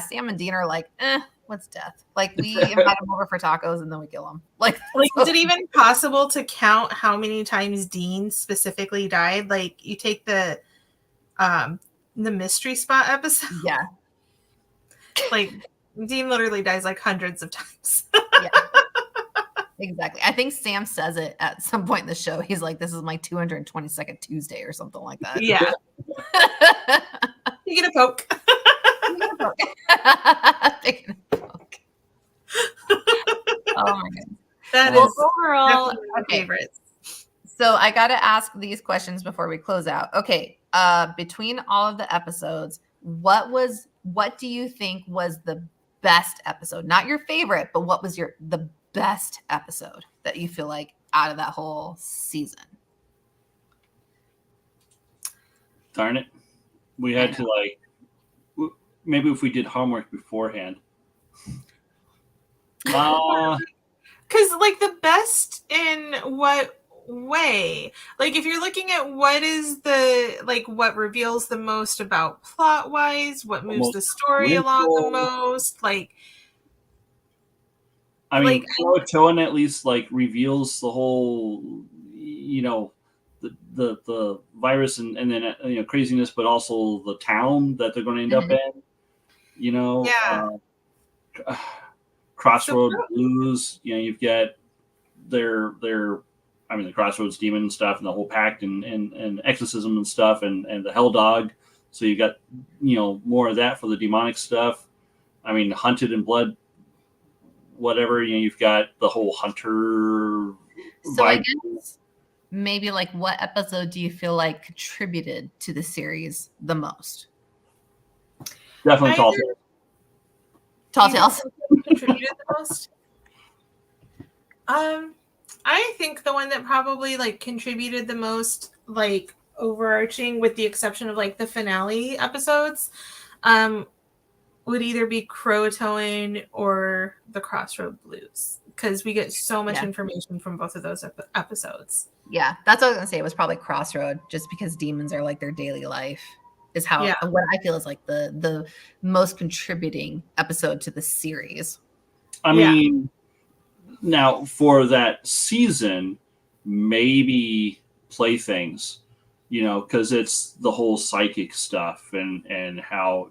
Sam and Dean are like, what's death? Like, we invite them over for tacos and then we kill them. Like is it even possible to count how many times Dean specifically died? Like, you take the mystery spot episode. Yeah. Like, Dean literally dies like hundreds of times. Yeah. Exactly. I think Sam says it at some point in the show. He's like, this is my 222nd Tuesday or something like that. Yeah. You get a poke. Oh my god. That is overall my favorites. So I got to ask these questions before we close out. Okay. Between all of the episodes, what do you think was the best episode? Not your favorite, but what was the best episode that you feel like out of that whole season? Darn it. We had to maybe if we did homework beforehand. Because like the best in what way? Like if you're looking at what is what reveals the most about plot wise, what moves the story along the most, Croatoan at least reveals the whole, the the virus and then craziness, but also the town that they're going to end up in. Crossroad Blues. You've got their the Crossroads Demon and stuff, and the whole pact and exorcism and stuff, and the Hell Dog. So you got more of that for the demonic stuff. Hunted in Blood, whatever. You've got the whole hunter. So vibe. I guess maybe like what episode do you feel like contributed to the series the most? Definitely Tall Tales. Tall Tales contributed the most. I think the one that probably like contributed the most, like overarching, with the exception of like the finale episodes, would either be Croatoan or the Crossroad Blues, because we get so much information from both of those episodes. Yeah, that's what I was gonna say. It was probably Crossroad, just because demons are like their daily life. Is how what I feel is like the most contributing episode to the series. Now for that season, maybe Playthings, because it's the whole psychic stuff and how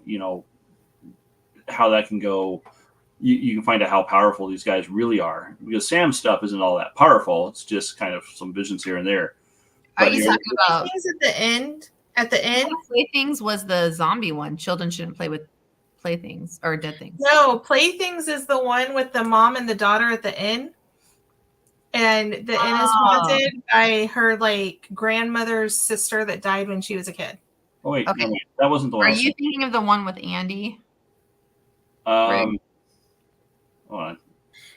how that can go. You can find out how powerful these guys really are, because Sam's stuff isn't all that powerful. It's just kind of some visions here and there. Are you talking about at the end? At the end, Playthings was the zombie one. Children shouldn't play with playthings or dead things. No, Playthings is the one with the mom and the daughter at the inn. And the inn is haunted by her like grandmother's sister that died when she was a kid. Oh wait, okay. No, wait. That wasn't the one. Are you thinking of the one with Andy? Hold on.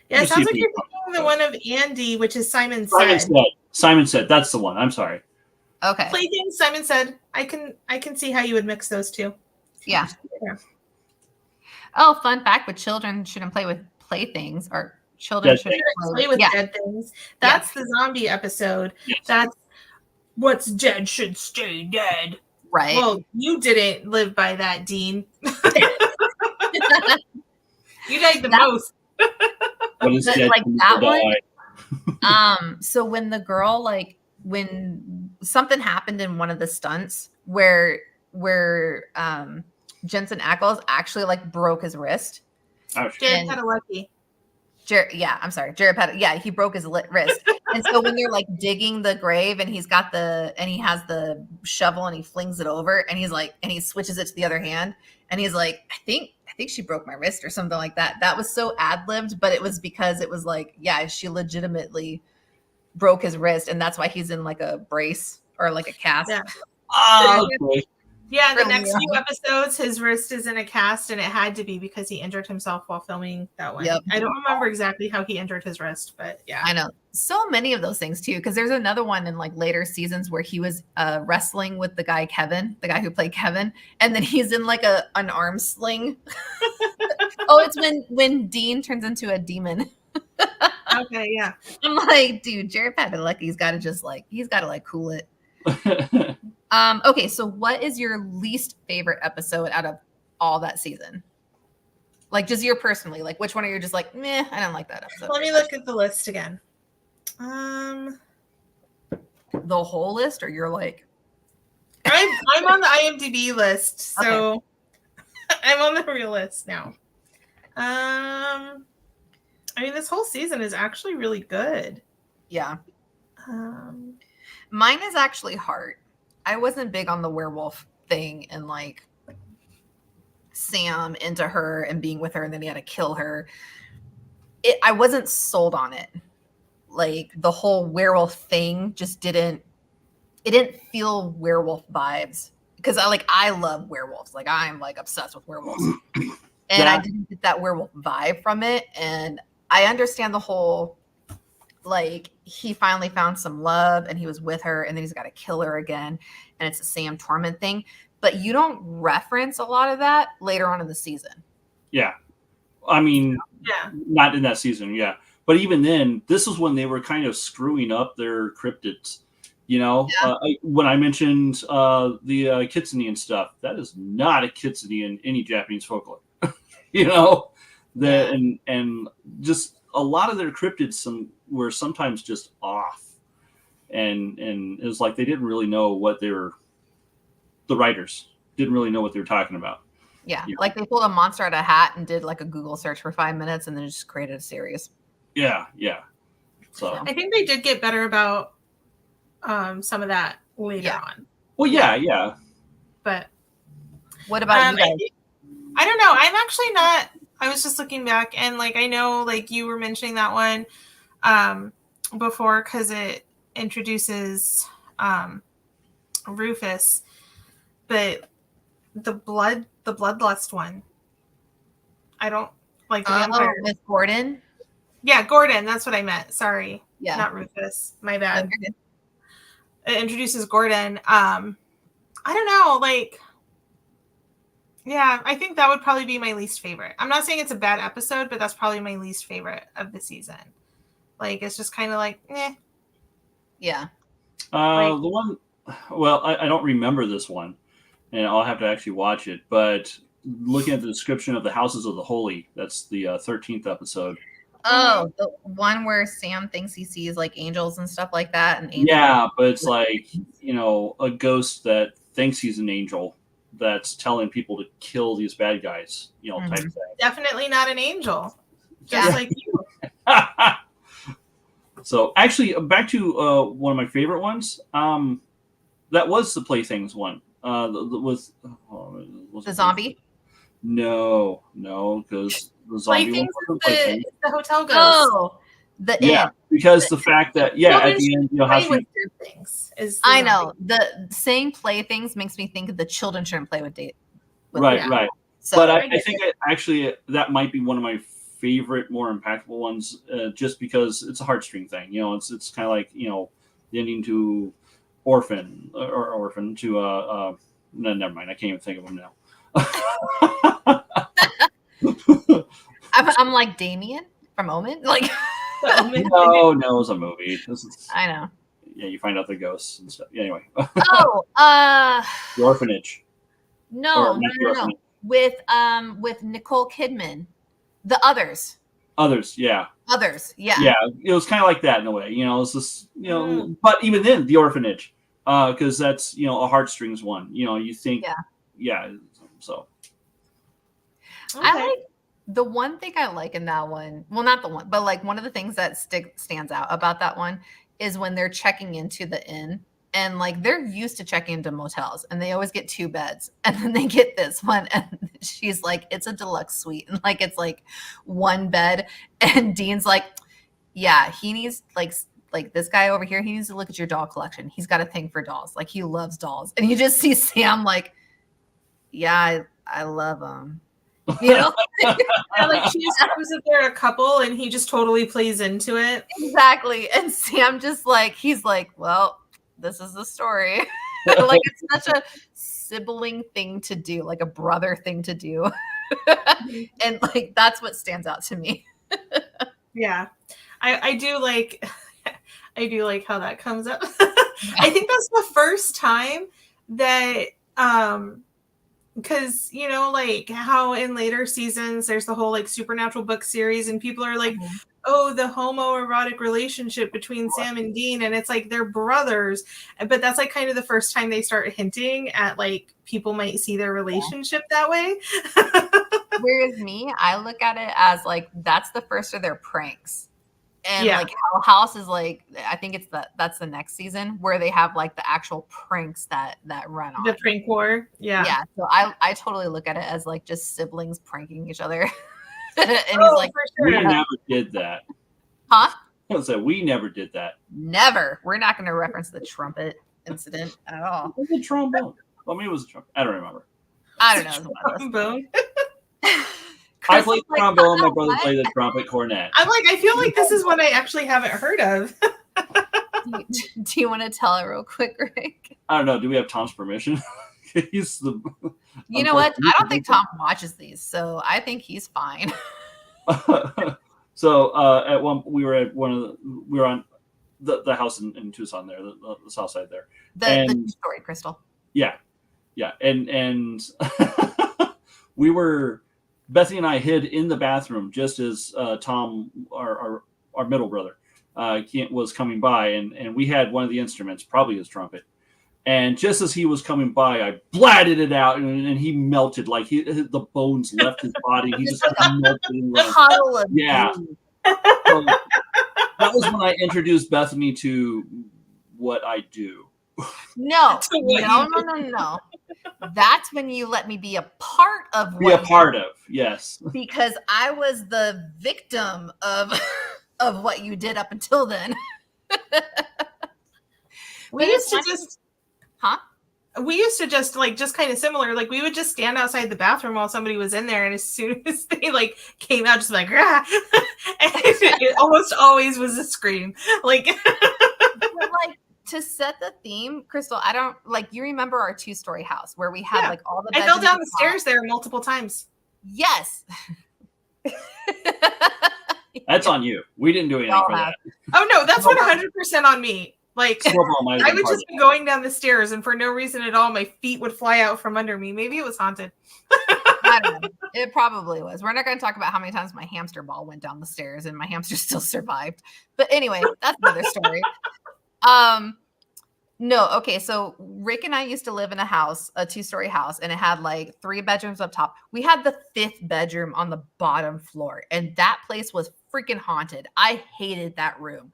Yeah, it sounds like you're thinking of the one of Andy, which is Simon Said. Simon Said. That's the one. I'm sorry. Okay. Playthings, Simon Said. I can see how you would mix those two. Yeah. Oh, fun fact: but children shouldn't play with playthings, or children shouldn't play with dead things. That's the zombie episode. Yes. That's what's dead should stay dead. Right. Well, you didn't live by that, Dean. You died the most. What is dead like that one? So when the girl, like, when something happened in one of the stunts where Jensen Ackles actually like broke his wrist. Jared Padalecki. He broke his wrist. And so when they're like digging the grave and he has the shovel and he flings it over and he switches it to the other hand and he's like, I think she broke my wrist or something like that. That was so ad-libbed, but it was because it was like, she legitimately broke his wrist, and that's why he's in like a brace or like a cast. Yeah. Okay. Yeah, the next few episodes, his wrist is in a cast, and it had to be because he injured himself while filming that one. Yep. I don't remember exactly how he injured his wrist, but yeah. I know. So many of those things too, because there's another one in like later seasons where he was wrestling with the guy Kevin, the guy who played Kevin, and then he's in like an arm sling. Oh, it's when Dean turns into a demon. Okay, yeah. I'm like, dude, Jared Padalecki's got to cool it. Okay, so what is your least favorite episode out of all that season? Like, just your personally, like, which one are you just like, meh, I don't like that episode. Let me look at the list again. The whole list, or you're like, I'm on the IMDb list, so okay. I'm on the real list now. This whole season is actually really good. Yeah. Mine is actually hard. I wasn't big on the werewolf thing and like Sam into her and being with her and then he had to kill her. I wasn't sold on it. Like the whole werewolf thing just didn't feel werewolf vibes, because I love werewolves. Like I'm like obsessed with werewolves. And I didn't get that werewolf vibe from it. And I understand the whole, like, he finally found some love and he was with her and then he's got to kill her again. And it's the Sam Torment thing. But you don't reference a lot of that later on in the season. Yeah. Not in that season. Yeah. But even then, this is when they were kind of screwing up their cryptids. When I mentioned the kitsune and stuff, that is not a kitsune in any Japanese folklore. And just a lot of their cryptids were sometimes just off. and it was like they didn't really know what they were. The writers didn't really know what they were talking about. Yeah, like they pulled a monster out of a hat and did like a Google search for 5 minutes and then just created a series. Yeah. So I think they did get better about some of that later on. Well, yeah. But what about you guys? I don't know. I'm actually not. I was just looking back, and like I know, like you were mentioning that one before because it introduces Rufus, but the bloodlust one. I don't like the vampire. Miss Gordon. Yeah, Gordon. That's what I meant. Sorry. Yeah. Not Rufus. My bad. No, it introduces Gordon. I don't know. Like, yeah, I think that would probably be my least favorite. I'm not saying it's a bad episode, but that's probably my least favorite of the season. Like, it's just kind of like, eh. Yeah. The one, well, I don't remember this one, and I'll have to actually watch it. But looking at the description of the Houses of the Holy, that's the 13th episode. Oh, the one where Sam thinks he sees like angels and stuff like that. And yeah, but it's like, a ghost that thinks he's an angel that's telling people to kill these bad guys, type of thing. Definitely not an angel. Just like you. So actually, back to one of my favorite ones. That was the Playthings one. Was the zombie? No, because the zombie Playthings one is the hotel ghost. Oh, the inn. Because the fact that at the end, how she things is. I know the saying Playthings makes me think the children shouldn't play with date. Right. So, but I think actually that might be one of my favorite, more impactful ones, just because it's a heartstring thing. It's kind of like the ending to Orphan to no, never mind. I can't even think of them now. I'm like Damien from Omen. Like no, it was a movie. I know. Yeah, you find out the ghosts and stuff. Anyway. The Orphanage. No. With Nicole Kidman. The Others. Yeah. Yeah, it was kind of like that in a way. It's just but even then, the Orphanage, because that's a heartstrings one. You think, so. Okay. I like the one thing I like in that one. Well, not the one, but like one of the things that stands out about that one is when they're checking into the inn. And like they're used to checking into motels and they always get 2 beds. And then they get this one and she's like, it's a deluxe suite. And like it's like 1 bed. And Dean's like, yeah, he needs like this guy over here, he needs to look at your doll collection. He's got a thing for dolls. Like he loves dolls. And you just see Sam like, yeah, I love them. Yeah, like she assumes that they're a couple and he just totally plays into it. Exactly. And Sam just like, he's like, well, this is the story. Like it's such a sibling thing to do, like a brother thing to do. And like that's what stands out to me. Yeah. I do like how that comes up. I think that's the first time that because like how in later seasons there's the whole like supernatural book series and people are like, oh, the homoerotic relationship between Sam and Dean, and it's like they're brothers, but that's like kind of the first time they start hinting at like people might see their relationship that way. Whereas me, I look at it as like that's the first of their pranks. And like Hell House is like, I think that's the next season where they have like the actual pranks that run on. The prank war. Yeah. So I totally look at it as like just siblings pranking each other. And he's like, for sure. We never did that. Huh? I said we never did that. Never. We're not going to reference the trumpet incident at all. It was a trombone. Well, maybe it was a trumpet. I don't remember. I don't know. Trombone. I played the trombone. My brother played the trumpet cornet. I'm like, I feel like this is one I actually haven't heard of. Do you want to tell it real quick, Rick? I don't know. Do we have Tom's permission? He's the. You know what? I don't think Tom watches these, so I think he's fine. So at one, we were on the house in Tucson there, the south side there. The story, Crystal. Yeah, and we were. Bethany and I hid in the bathroom just as Tom, our middle brother, was coming by, and we had one of the instruments, probably his trumpet. And just as he was coming by, I blatted it out, and he melted. Like the bones left his body. He just melted. Puddle of yeah. glue. So that was when I introduced Bethany to what I do. No. That's when you let me be a part of Yes. Because I was the victim of what you did up until then. We used to just kind of similar. Like we would just stand outside the bathroom while somebody was in there, and as soon as they like came out, just like, rah! And it almost always was a scream. Like, but, like, to set the theme, Crystal, I don't like. You remember our 2-story house where we had like all the. I fell down the stairs there multiple times. Yes. That's on you. We didn't do anything for that. Oh no, that's 100% on me. Like, I would just be going down the stairs, and for no reason at all, my feet would fly out from under me. Maybe it was haunted. I don't know. It probably was. We're not going to talk about how many times my hamster ball went down the stairs, and my hamster still survived. But anyway, that's another story. No, okay. So Rick and I used to live in a house, a 2-story house, and it had like 3 bedrooms up top. We had the 5th bedroom on the bottom floor, and that place was freaking haunted. I hated that room.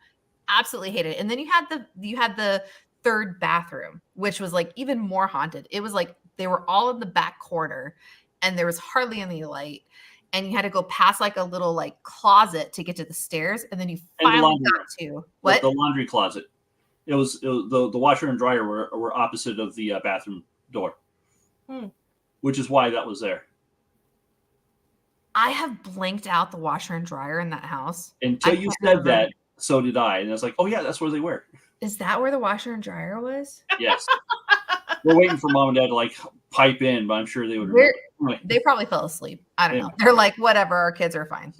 Absolutely hated it. And then you had the 3rd bathroom, which was like even more haunted. It was like they were all in the back corner, and there was hardly any light, and you had to go past like a little like closet to get to the stairs, and then you finally got to what? The laundry closet. It was the washer and dryer were opposite of the bathroom door, which is why that was there. I have blanked out the washer and dryer in that house. Until you said that, so did I. And I was like, oh, yeah, that's where they were. Is that where the washer and dryer was? Yes. We're waiting for Mom and Dad to like pipe in, but I'm sure they would. They probably fell asleep. I don't know. They're like, whatever, our kids are fine.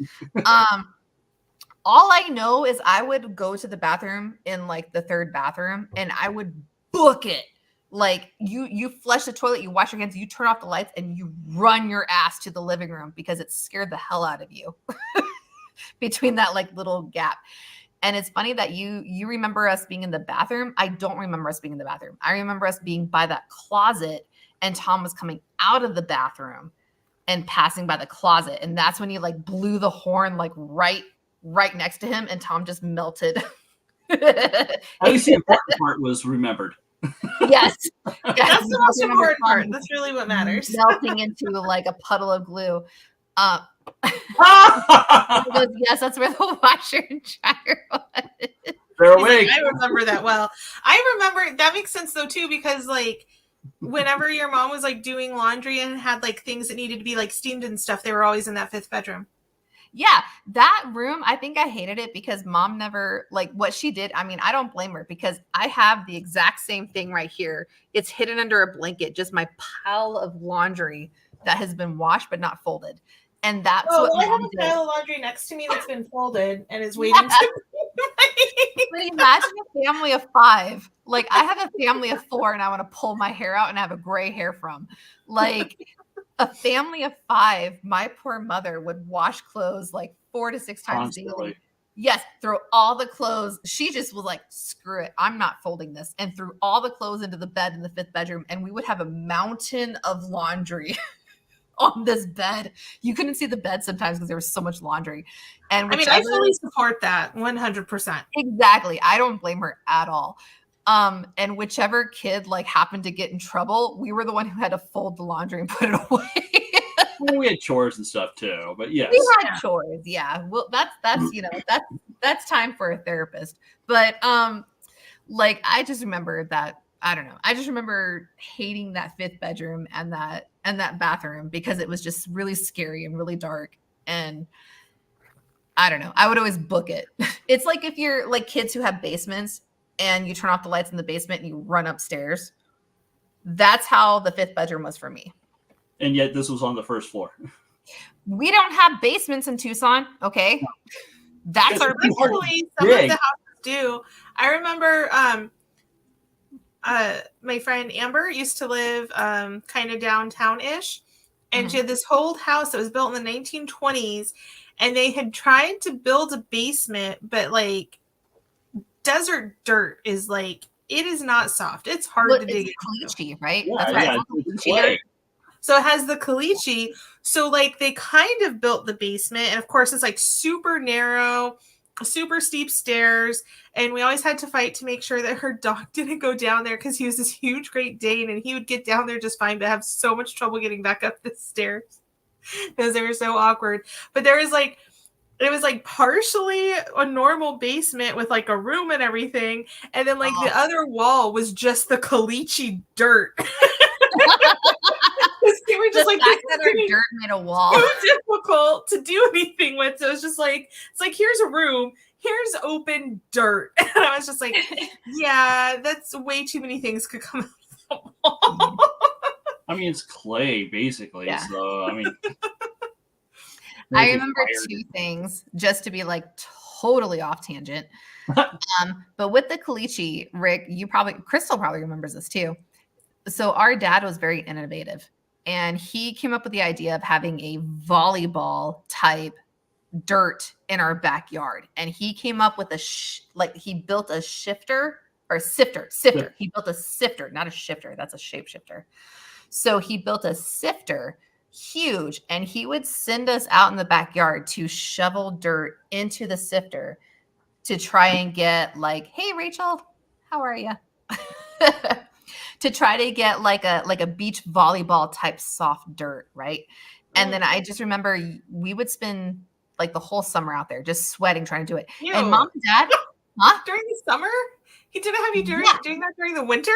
All I know is I would go to the bathroom in like the 3rd bathroom, and I would book it. Like you flush the toilet, you wash your hands, you turn off the lights, and you run your ass to the living room because it scared the hell out of you between that like little gap. And it's funny that you remember us being in the bathroom. I don't remember us being in the bathroom. I remember us being by that closet, and Tom was coming out of the bathroom and passing by the closet. And that's when you like blew the horn like right next to him, and Tom just melted. At least the important part was remembered. Yes. That's the most important part. That's really what matters. Melting into like a puddle of glue. Yes, that's where the washer and dryer was. They're awake. I remember that well. I remember that makes sense though too, because like whenever your mom was like doing laundry and had like things that needed to be like steamed and stuff, they were always in that 5th bedroom. Yeah, that room, I think I hated it because Mom never, like what she did. I mean, I don't blame her because I have the exact same thing right here. It's hidden under a blanket, just my pile of laundry that has been washed but not folded. And that's what I have a pile of laundry next to me that's been folded and is waiting to But imagine a family of 5. Like I have a family of 4, and I want to pull my hair out and have a gray hair from. Like a family of 5, my poor mother would wash clothes like 4 to 6 times daily. Yes, throw all the clothes. She just was like, screw it, I'm not folding this. And threw all the clothes into the bed in the 5th bedroom. And we would have a mountain of laundry on this bed. You couldn't see the bed sometimes because there was so much laundry. And I mean, I fully support that 100%. Exactly. I don't blame her at all. And whichever kid like happened to get in trouble, we were the one who had to fold the laundry and put it away. Well, we had chores and stuff too, but yes. We had chores, yeah. Well, that's you know, that's time for a therapist. But like I just remember that, I don't know. I just remember hating that 5th bedroom and that bathroom because it was just really scary and really dark. And I don't know. I would always book it. It's like if you're like kids who have basements and you turn off the lights in the basement and you run upstairs. That's how the 5th bedroom was for me. And yet this was on the 1st floor. We don't have basements in Tucson. Okay. That's our Actually, some of the houses do. I remember my friend Amber used to live kind of downtown-ish. And she had this whole house that was built in the 1920s. And they had tried to build a basement, but like desert dirt is like, it is not soft. It's hard to dig into. Caliche, right? Yeah, That's what yeah, it's clay. So it has the caliche. So like they kind of built the basement, and of course it's like super narrow, super steep stairs, and we always had to fight to make sure that her dog didn't go down there because he was this huge Great Dane, and he would get down there just fine, but have so much trouble getting back up the stairs because they were so awkward. But there was like, it was like partially a normal basement with like a room and everything, and then like the other wall was just the caliche dirt. They were just the like, fact that our dirt made a wall. Too difficult to do anything with. So it's just like, it's like, here's a room, here's open dirt. And I was just like, yeah, that's way too many things could come out of the wall. I mean, it's clay, basically. Yeah. So, I mean. I remember two things, just to be like totally off tangent. But with the caliche, Rick, Crystal probably remembers this too. So our dad was very innovative, and he came up with the idea of having a volleyball type dirt in our backyard. And he came up with he built a sifter. He built a sifter, not a shifter. That's a shapeshifter. So he built a sifter, huge, and he would send us out in the backyard to shovel dirt into the sifter to try and get like, hey, Rachel, how are you? To try to get like a beach volleyball type soft dirt, right? And then I just remember we would spend like the whole summer out there just sweating trying to do it. Ew. And Mom and Dad, during the summer? He didn't have you doing that during the winter?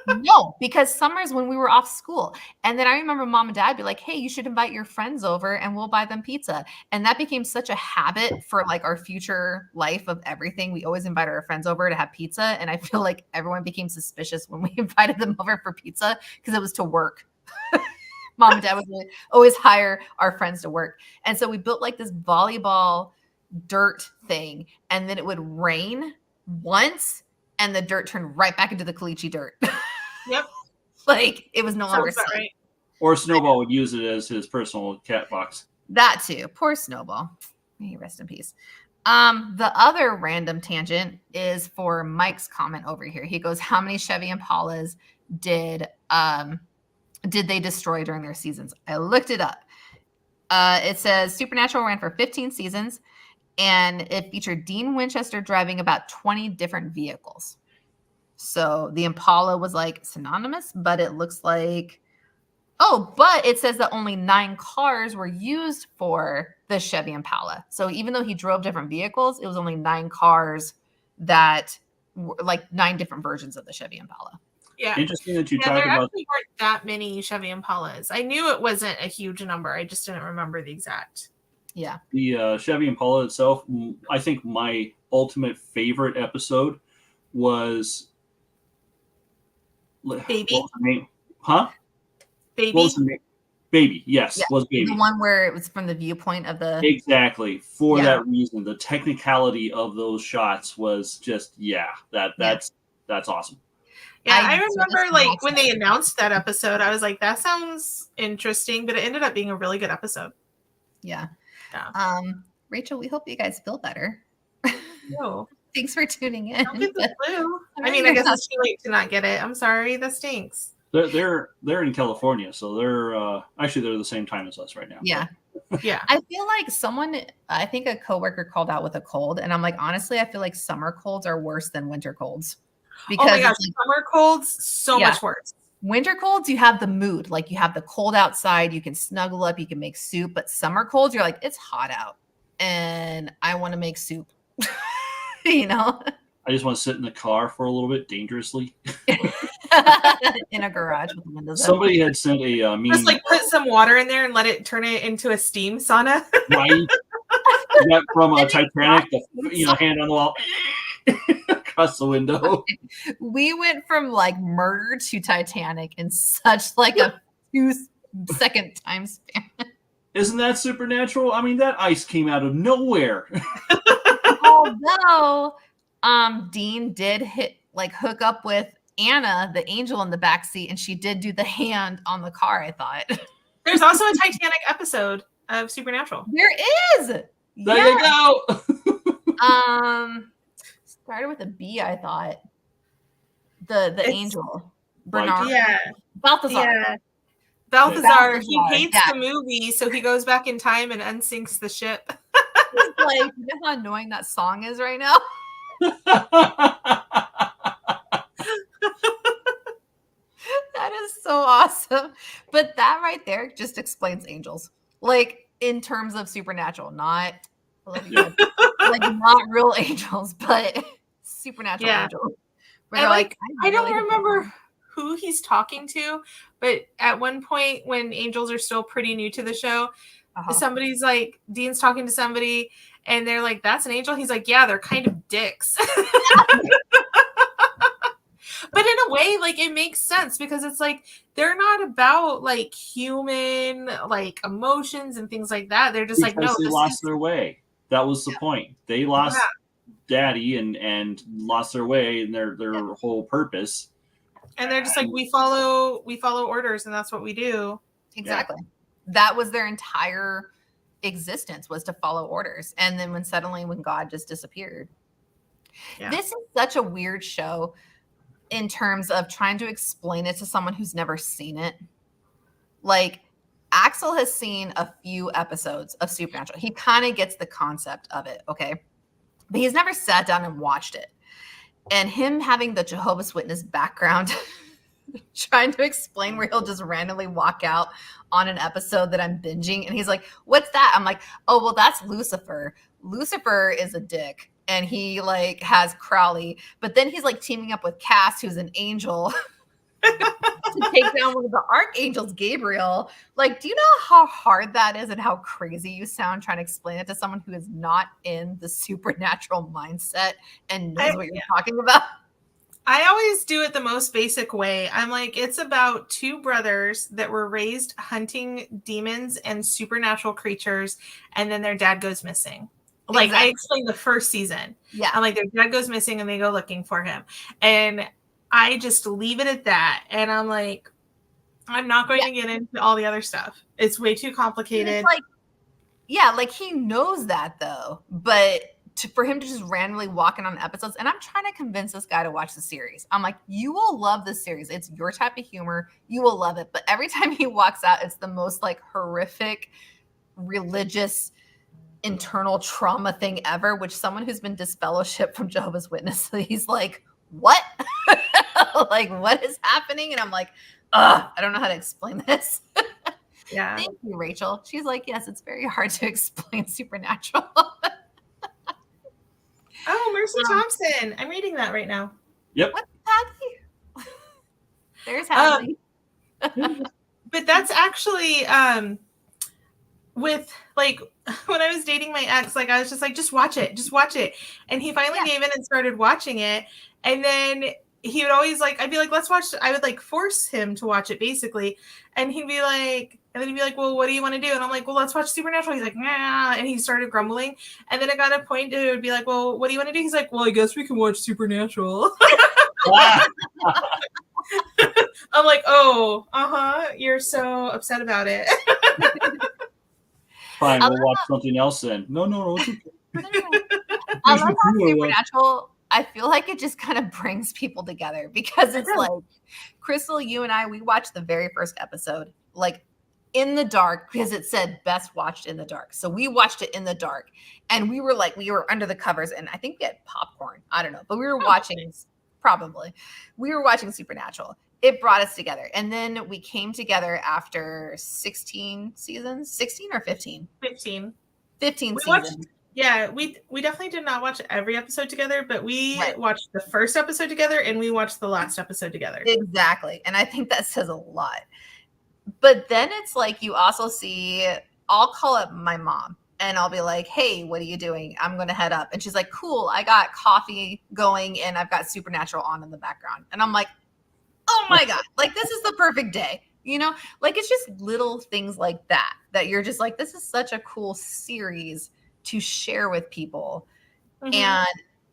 No, because summers when we were off school. And then I remember Mom and Dad be like, hey, you should invite your friends over and we'll buy them pizza. And that became such a habit for like our future life of everything. We always invited our friends over to have pizza. And I feel like everyone became suspicious when we invited them over for pizza because it was to work. Mom and Dad would always hire our friends to work. And so we built like this volleyball dirt thing, and then it would rain once and the dirt turned right back into the caliche dirt. Yep. Like it was no longer safe. Right. Or Snowball would use it as his personal cat box. That too. Poor Snowball. May he rest in peace. The other random tangent is for Mike's comment over here. He goes, how many Chevy Impalas did they destroy during their seasons? I looked it up. It says Supernatural ran for 15 seasons, and it featured Dean Winchester driving about 20 different vehicles. So the Impala was like synonymous, but it looks like, but it says that only 9 cars were used for the Chevy Impala. So even though he drove different vehicles, it was only 9 cars that were like 9 different versions of the Chevy Impala. Yeah. Interesting that you talk there about. actually weren't that many Chevy Impalas. I knew it wasn't a huge number. I just didn't remember the exact. Yeah. The Chevy Impala itself, I think my ultimate favorite episode was Baby. Huh? Baby. What was the name? Baby, yes, Yeah. was Baby. The one where it was from the viewpoint of the... Exactly. For that reason, the technicality of those shots was just, that's awesome. Yeah, I remember like when they announced that episode, I was like, that sounds interesting, but it ended up being a really good episode. Yeah. Yeah. Rachel, we hope you guys feel better. No. Thanks for tuning in. Don't get the flu. I mean, I guess it's too late to not get it. I'm sorry. That stinks. They're in California, so they're actually they're the same time as us right now. Yeah. Yeah. I feel like I think a coworker called out with a cold, and I'm like, honestly, I feel like summer colds are worse than winter colds. Because oh my gosh, summer colds so much worse. Winter colds, you have the mood, like you have the cold outside, you can snuggle up, you can make soup. But summer colds, you're like, it's hot out, and I want to make soup. You know, I just want to sit in the car for a little bit dangerously. In a garage with the windows Somebody had sent a meme. Just like put some water in there and let it turn it into a steam sauna. Right. That from Titanic, the hand on the wall. Across the window. We went from like murder to Titanic in such like a 2-second time span. Isn't that supernatural? I mean, that ice came out of nowhere. Although Dean did hook up with Anna, the angel in the backseat, and she did do the hand on the car, I thought. There's also a Titanic episode of Supernatural. There is. There you go. started with a B, I thought. The angel. Bernard. Yeah. Balthazar. Yeah. Balthazar, Balthazar, he hates yeah. the movie, so he goes back in time and unsinks the ship. He's like, you know how annoying that song is right now? That is so awesome. But that right there just explains angels. Like in terms of supernatural, not like not real angels, but supernatural angels. And like I don't remember who he's talking to, but at one point when angels are still pretty new to the show, somebody's like, Dean's talking to somebody and they're like, that's an angel. He's like, yeah, they're kind of dicks. But in a way, like it makes sense because it's like they're not about like human like emotions and things like that. They're just because like, no, they lost their way. That was the point. They lost daddy and lost their way and their whole purpose. And they're just like, we follow orders and that's what we do. Exactly. Yeah. That was their entire existence, was to follow orders. And then when God just disappeared. Yeah. This is such a weird show in terms of trying to explain it to someone who's never seen it. Like Axel has seen a few episodes of Supernatural. He kind of gets the concept of it, okay? But he's never sat down and watched it. And him having the Jehovah's Witness background, trying to explain where he'll just randomly walk out on an episode that I'm binging. And he's like, what's that? I'm like, oh, well, that's Lucifer. Lucifer is a dick. And he like has Crowley. But then he's like teaming up with Cass, who's an angel, to take down one of the archangels, Gabriel. Like, do you know how hard that is and how crazy you sound trying to explain it to someone who is not in the supernatural mindset and knows what you're talking about? I always do it the most basic way. I'm like, it's about two brothers that were raised hunting demons and supernatural creatures, and then their dad goes missing. Like I explained the first season. Yeah. I'm like, their dad goes missing and they go looking for him. And I just leave it at that. And I'm like, I'm not going to get into all the other stuff. It's way too complicated. Like he knows that though. But for him to just randomly walk in on episodes, and I'm trying to convince this guy to watch the series. I'm like, you will love this series. It's your type of humor. You will love it. But every time he walks out, it's the most like horrific, religious, internal trauma thing ever, which someone who's been disfellowshipped from Jehovah's Witness, he's like, what? Like, what is happening? And I'm like, I don't know how to explain this. Yeah. Thank you, Rachel. She's like, yes, it's very hard to explain supernatural. Oh, Mercy Thompson. I'm reading that right now. Yep. What's Hadley? There's Hadley. But that's actually with like when I was dating my ex, like I was just like, just watch it. And he finally gave in and started watching it. And then he would always like, I'd be like, let's watch. I would like force him to watch it basically. And he'd be like, well, what do you want to do? And I'm like, well, let's watch Supernatural. He's like, nah. And he started grumbling. And then it got a point to it would be like, well, what do you want to do? He's like, well, I guess we can watch Supernatural. I'm like, oh, you're so upset about it. Fine, we'll watch something else then. No. It's okay. I love how Supernatural, I feel like it just kind of brings people together because it's like, Crystal, you and I, we watched the very first episode, like in the dark, because it said best watched in the dark. So we watched it in the dark and we were under the covers and I think we had popcorn. I don't know, but we were watching, we were watching Supernatural. It brought us together. And then we came together after 16 seasons, 16 or 15? 15 seasons. We definitely did not watch every episode together, but we watched the first episode together and we watched the last episode together. Exactly. And I think that says a lot. But then it's like you also see, I'll call up my mom and I'll be like, hey, what are you doing? I'm going to head up. And she's like, cool, I got coffee going and I've got Supernatural on in the background. And I'm like, oh my God, like this is the perfect day. You know, like it's just little things like that you're just like, this is such a cool series to share with people. Mm-hmm. And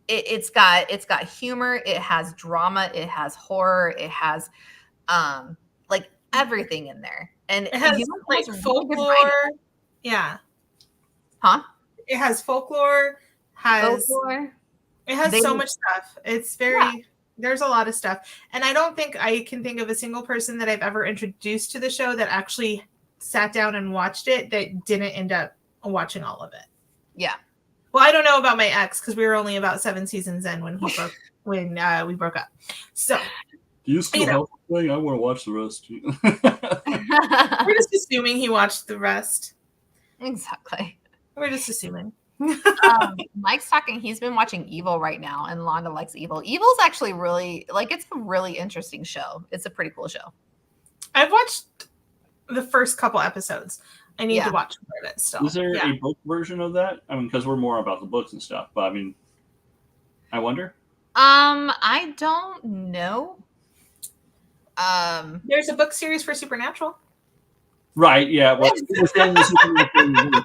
it's got humor, it has drama, it has horror, it has like everything in there. And it has like folklore. Yeah. Huh? It has folklore, It has so much stuff. It's very, there's a lot of stuff. And I don't think I can think of a single person that I've ever introduced to the show that actually sat down and watched it that didn't end up watching all of it. Yeah. Well, I don't know about my ex because we were only about 7 seasons in when we broke up. So do you still have the thing? I want to watch the rest. We're just assuming he watched the rest. Exactly. We're just assuming. Mike's talking. He's been watching Evil right now, and Londa likes Evil. Evil's actually really it's a really interesting show. It's a pretty cool show. I've watched the first couple episodes. I need to watch more of it still. Is there a book version of that? I mean, because we're more about the books and stuff. But I mean, I wonder. I don't know. There's a book series for Supernatural. Right. Yeah. Well, within the Supernatural.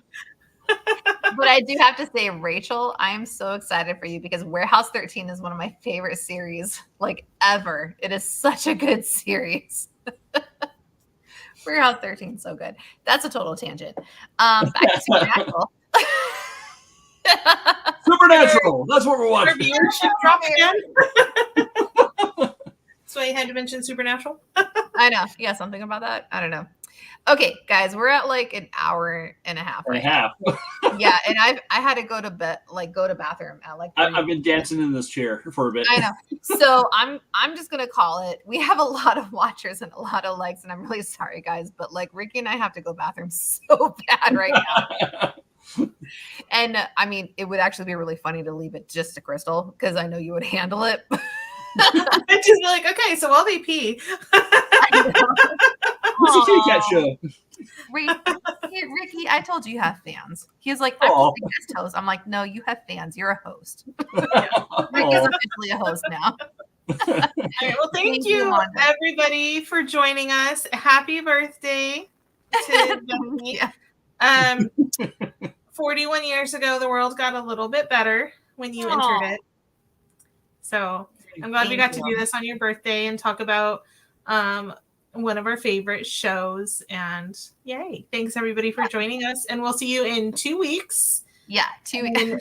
But I do have to say, Rachel, I am so excited for you because Warehouse 13 is one of my favorite series ever. It is such a good series. Warehouse 13 is so good. That's a total tangent. Back to Supernatural. Supernatural. That's what we're watching. Our viewership dropped again. That's why you had to mention Supernatural. I know. Yeah, something about that. I don't know. Okay, guys, we're at an hour and a half right now. Yeah, and I had to go to bed, go to bathroom at I've been dancing in this chair for a bit. I know. So I'm just gonna call it. We have a lot of watchers and a lot of likes, and I'm really sorry, guys, but Ricky and I have to go bathroom so bad right now. And I mean, it would actually be really funny to leave it just to Crystal because I know you would handle it. And just be like, okay, so while they pee. It's a kitty cat show. Ricky, I told you have fans. He's like, I'm just a guest host. I'm like, no, you have fans. You're a host. Ricky's officially a host now. All right, well, thank you everybody for joining us. Happy birthday to Bethany. 41 years ago, the world got a little bit better when you entered it. So I'm glad we got to do this on your birthday and talk about one of our favorite shows. And yay. Thanks everybody for joining us. And we'll see you in 2 weeks. Yeah, 2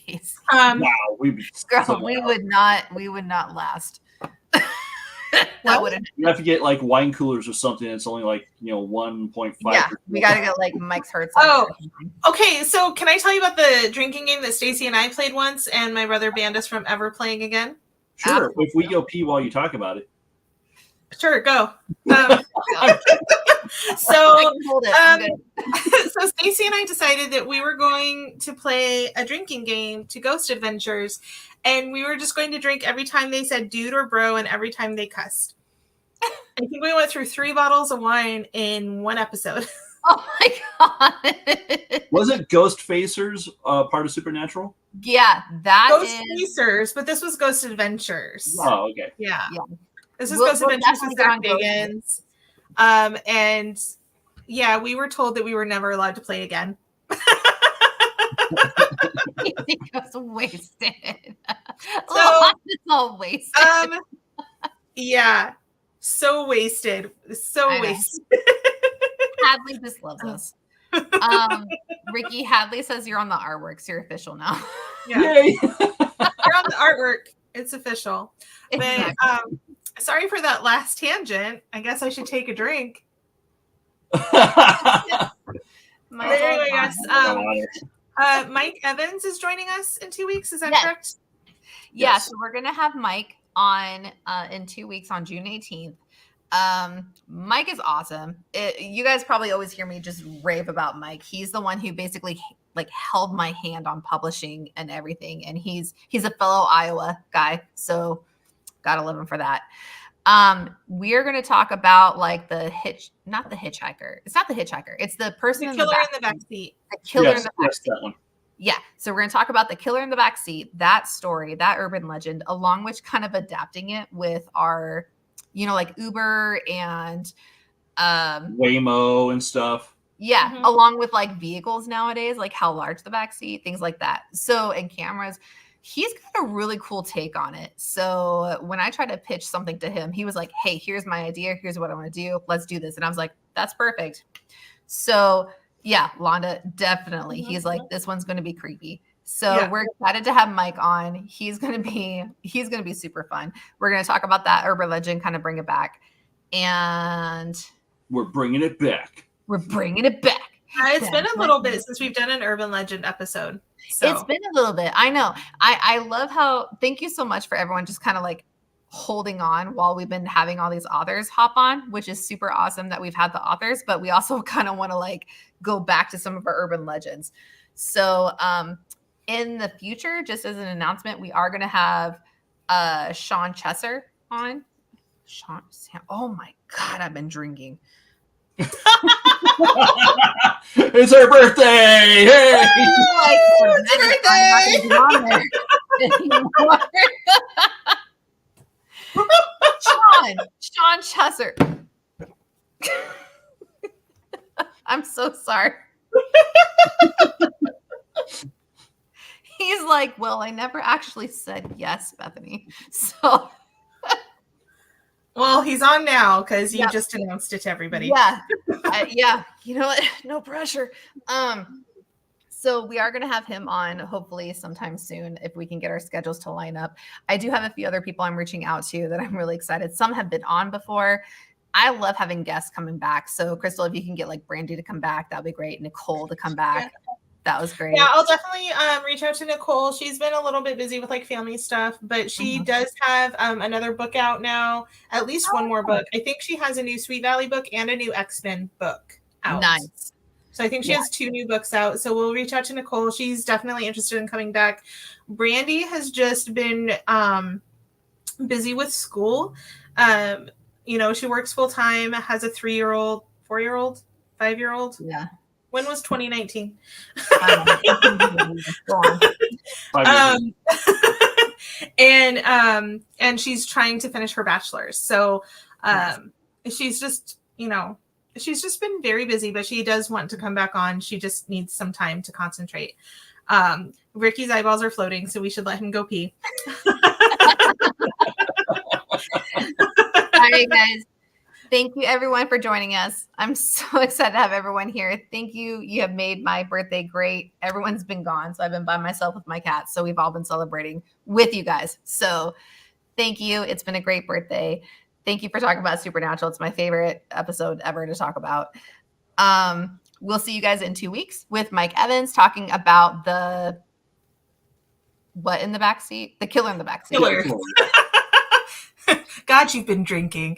weeks. Wow, we would not last. That wouldn't. You have to get wine coolers or something. It's only 1.5. Yeah, we gotta get Mike's Hurts. Oh, okay. So can I tell you about the drinking game that Stacy and I played once, and my brother banned us from ever playing again? Sure. Absolutely. If we go pee while you talk about it. Sure, go. So Stacy and I decided that we were going to play a drinking game to Ghost Adventures, and we were just going to drink every time they said dude or bro and every time they cussed. I think we went through 3 bottles of wine in one episode. Oh my god. Was Ghost Facers part of Supernatural? Yeah, that Ghost Facers, but this was Ghost Adventures. Oh, okay. Yeah. This is Ghost Adventures with Zach Bagans. And yeah, we were told that we were never allowed to play again. It was wasted. So, it's all wasted. Yeah. So wasted. So wasted. Hadley just loves us. Ricky, Hadley says you're on the artworks. You're official now. Yeah. Yay. You're on the artwork. It's official. But sorry for that last tangent. I guess I should take a drink. Yes. Mike Evans is joining us in 2 weeks. Is that correct? Yeah. Yes. So we're gonna have Mike on in 2 weeks on June 18th. Mike is awesome. You guys probably always hear me just rave about Mike. He's the one who basically held my hand on publishing and everything. And he's a fellow Iowa guy. So gotta love him for that. We are going to talk about not the hitchhiker. It's not the hitchhiker. It's the person the killer in the back seat. The killer in the back seat. That one. Yeah. So we're going to talk about the killer in the back seat, that story, that urban legend, along with kind of adapting it with our, Uber and Waymo and stuff. Yeah. Mm-hmm. Along with vehicles nowadays, how large the back seat, things like that. So, and cameras. He's got a really cool take on it. So when I tried to pitch something to him, he was like, hey, here's my idea. Here's what I want to do. Let's do this. And I was like, that's perfect. So yeah, Londa, definitely. Mm-hmm. He's like, this one's going to be creepy. So we're excited to have Mike on. He's gonna be super fun. We're gonna talk about that urban legend, kind of bring it back, and we're bringing it back. It's been a little bit since we've done an urban legend episode. So. It's been a little bit. I know. I love how. Thank you so much for everyone just kind of like holding on while we've been having all these authors hop on, which is super awesome that we've had the authors, but we also kind of want to like go back to some of our urban legends. So in the future, just as an announcement, we are going to have Sean Chesser on. Oh my God, I've been drinking. It's her birthday! Hey! It's her birthday! Sean Chesser. I'm so sorry. He's like, well, I never actually said yes, Bethany. So. Well, he's on now because you just announced it to everybody. Yeah. Yeah. You know what? No pressure. So we are going to have him on hopefully sometime soon if we can get our schedules to line up. I do have a few other people I'm reaching out to that I'm really excited. Some have been on before. I love having guests coming back. So Crystal, if you can get like Brandy to come back, that'd be great. Nicole to come back. Yeah. That was great. Yeah, I'll definitely reach out to Nicole. She's been a little bit busy with like family stuff, but she does have another book out now, at least one more book. I think she has a new Sweet Valley book and a new X-Men book out. Nice. So I think she has 2 new books out. So we'll reach out to Nicole. She's definitely interested in coming back. Brandy has just been busy with school. You know, she works full time, has a 3-year-old, 4-year-old, 5-year-old. Yeah. When was 2019? And she's trying to finish her bachelor's. So she's just, you know, she's just been very busy, but she does want to come back on. She just needs some time to concentrate. Ricky's eyeballs are floating, so we should let him go pee. All right, guys. Thank you, everyone, for joining us. I'm so excited to have everyone here. Thank you. You have made my birthday great. Everyone's been gone, so I've been by myself with my cats. So we've all been celebrating with you guys. So thank you. It's been a great birthday. Thank you for talking about Supernatural. It's my favorite episode ever to talk about. We'll see you guys in 2 weeks with Mike Evans talking about the what in the backseat? The killer in the backseat. Killer. God, you've been drinking.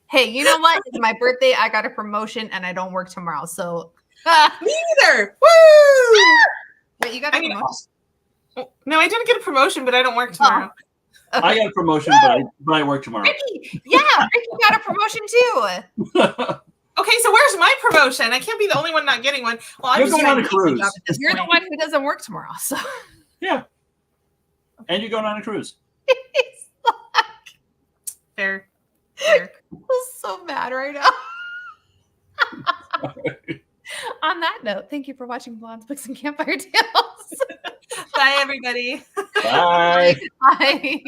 Hey, you know what? It's my birthday. I got a promotion and I don't work tomorrow. So me neither. Woo! Wait, you got a promotion? No, I didn't get a promotion, but I don't work tomorrow. Okay. I got a promotion, but I work tomorrow. Ricky, Ricky got a promotion too. Okay, so where's my promotion? I can't be the only one not getting one. Well, I'm just going on a cruise. You're the one who doesn't work tomorrow, so yeah. And you're going on a cruise. Fair. I'm so mad right now. On that note, thank you for watching Blondes, Books, and Campfire Tales. Bye, everybody. Bye. Bye.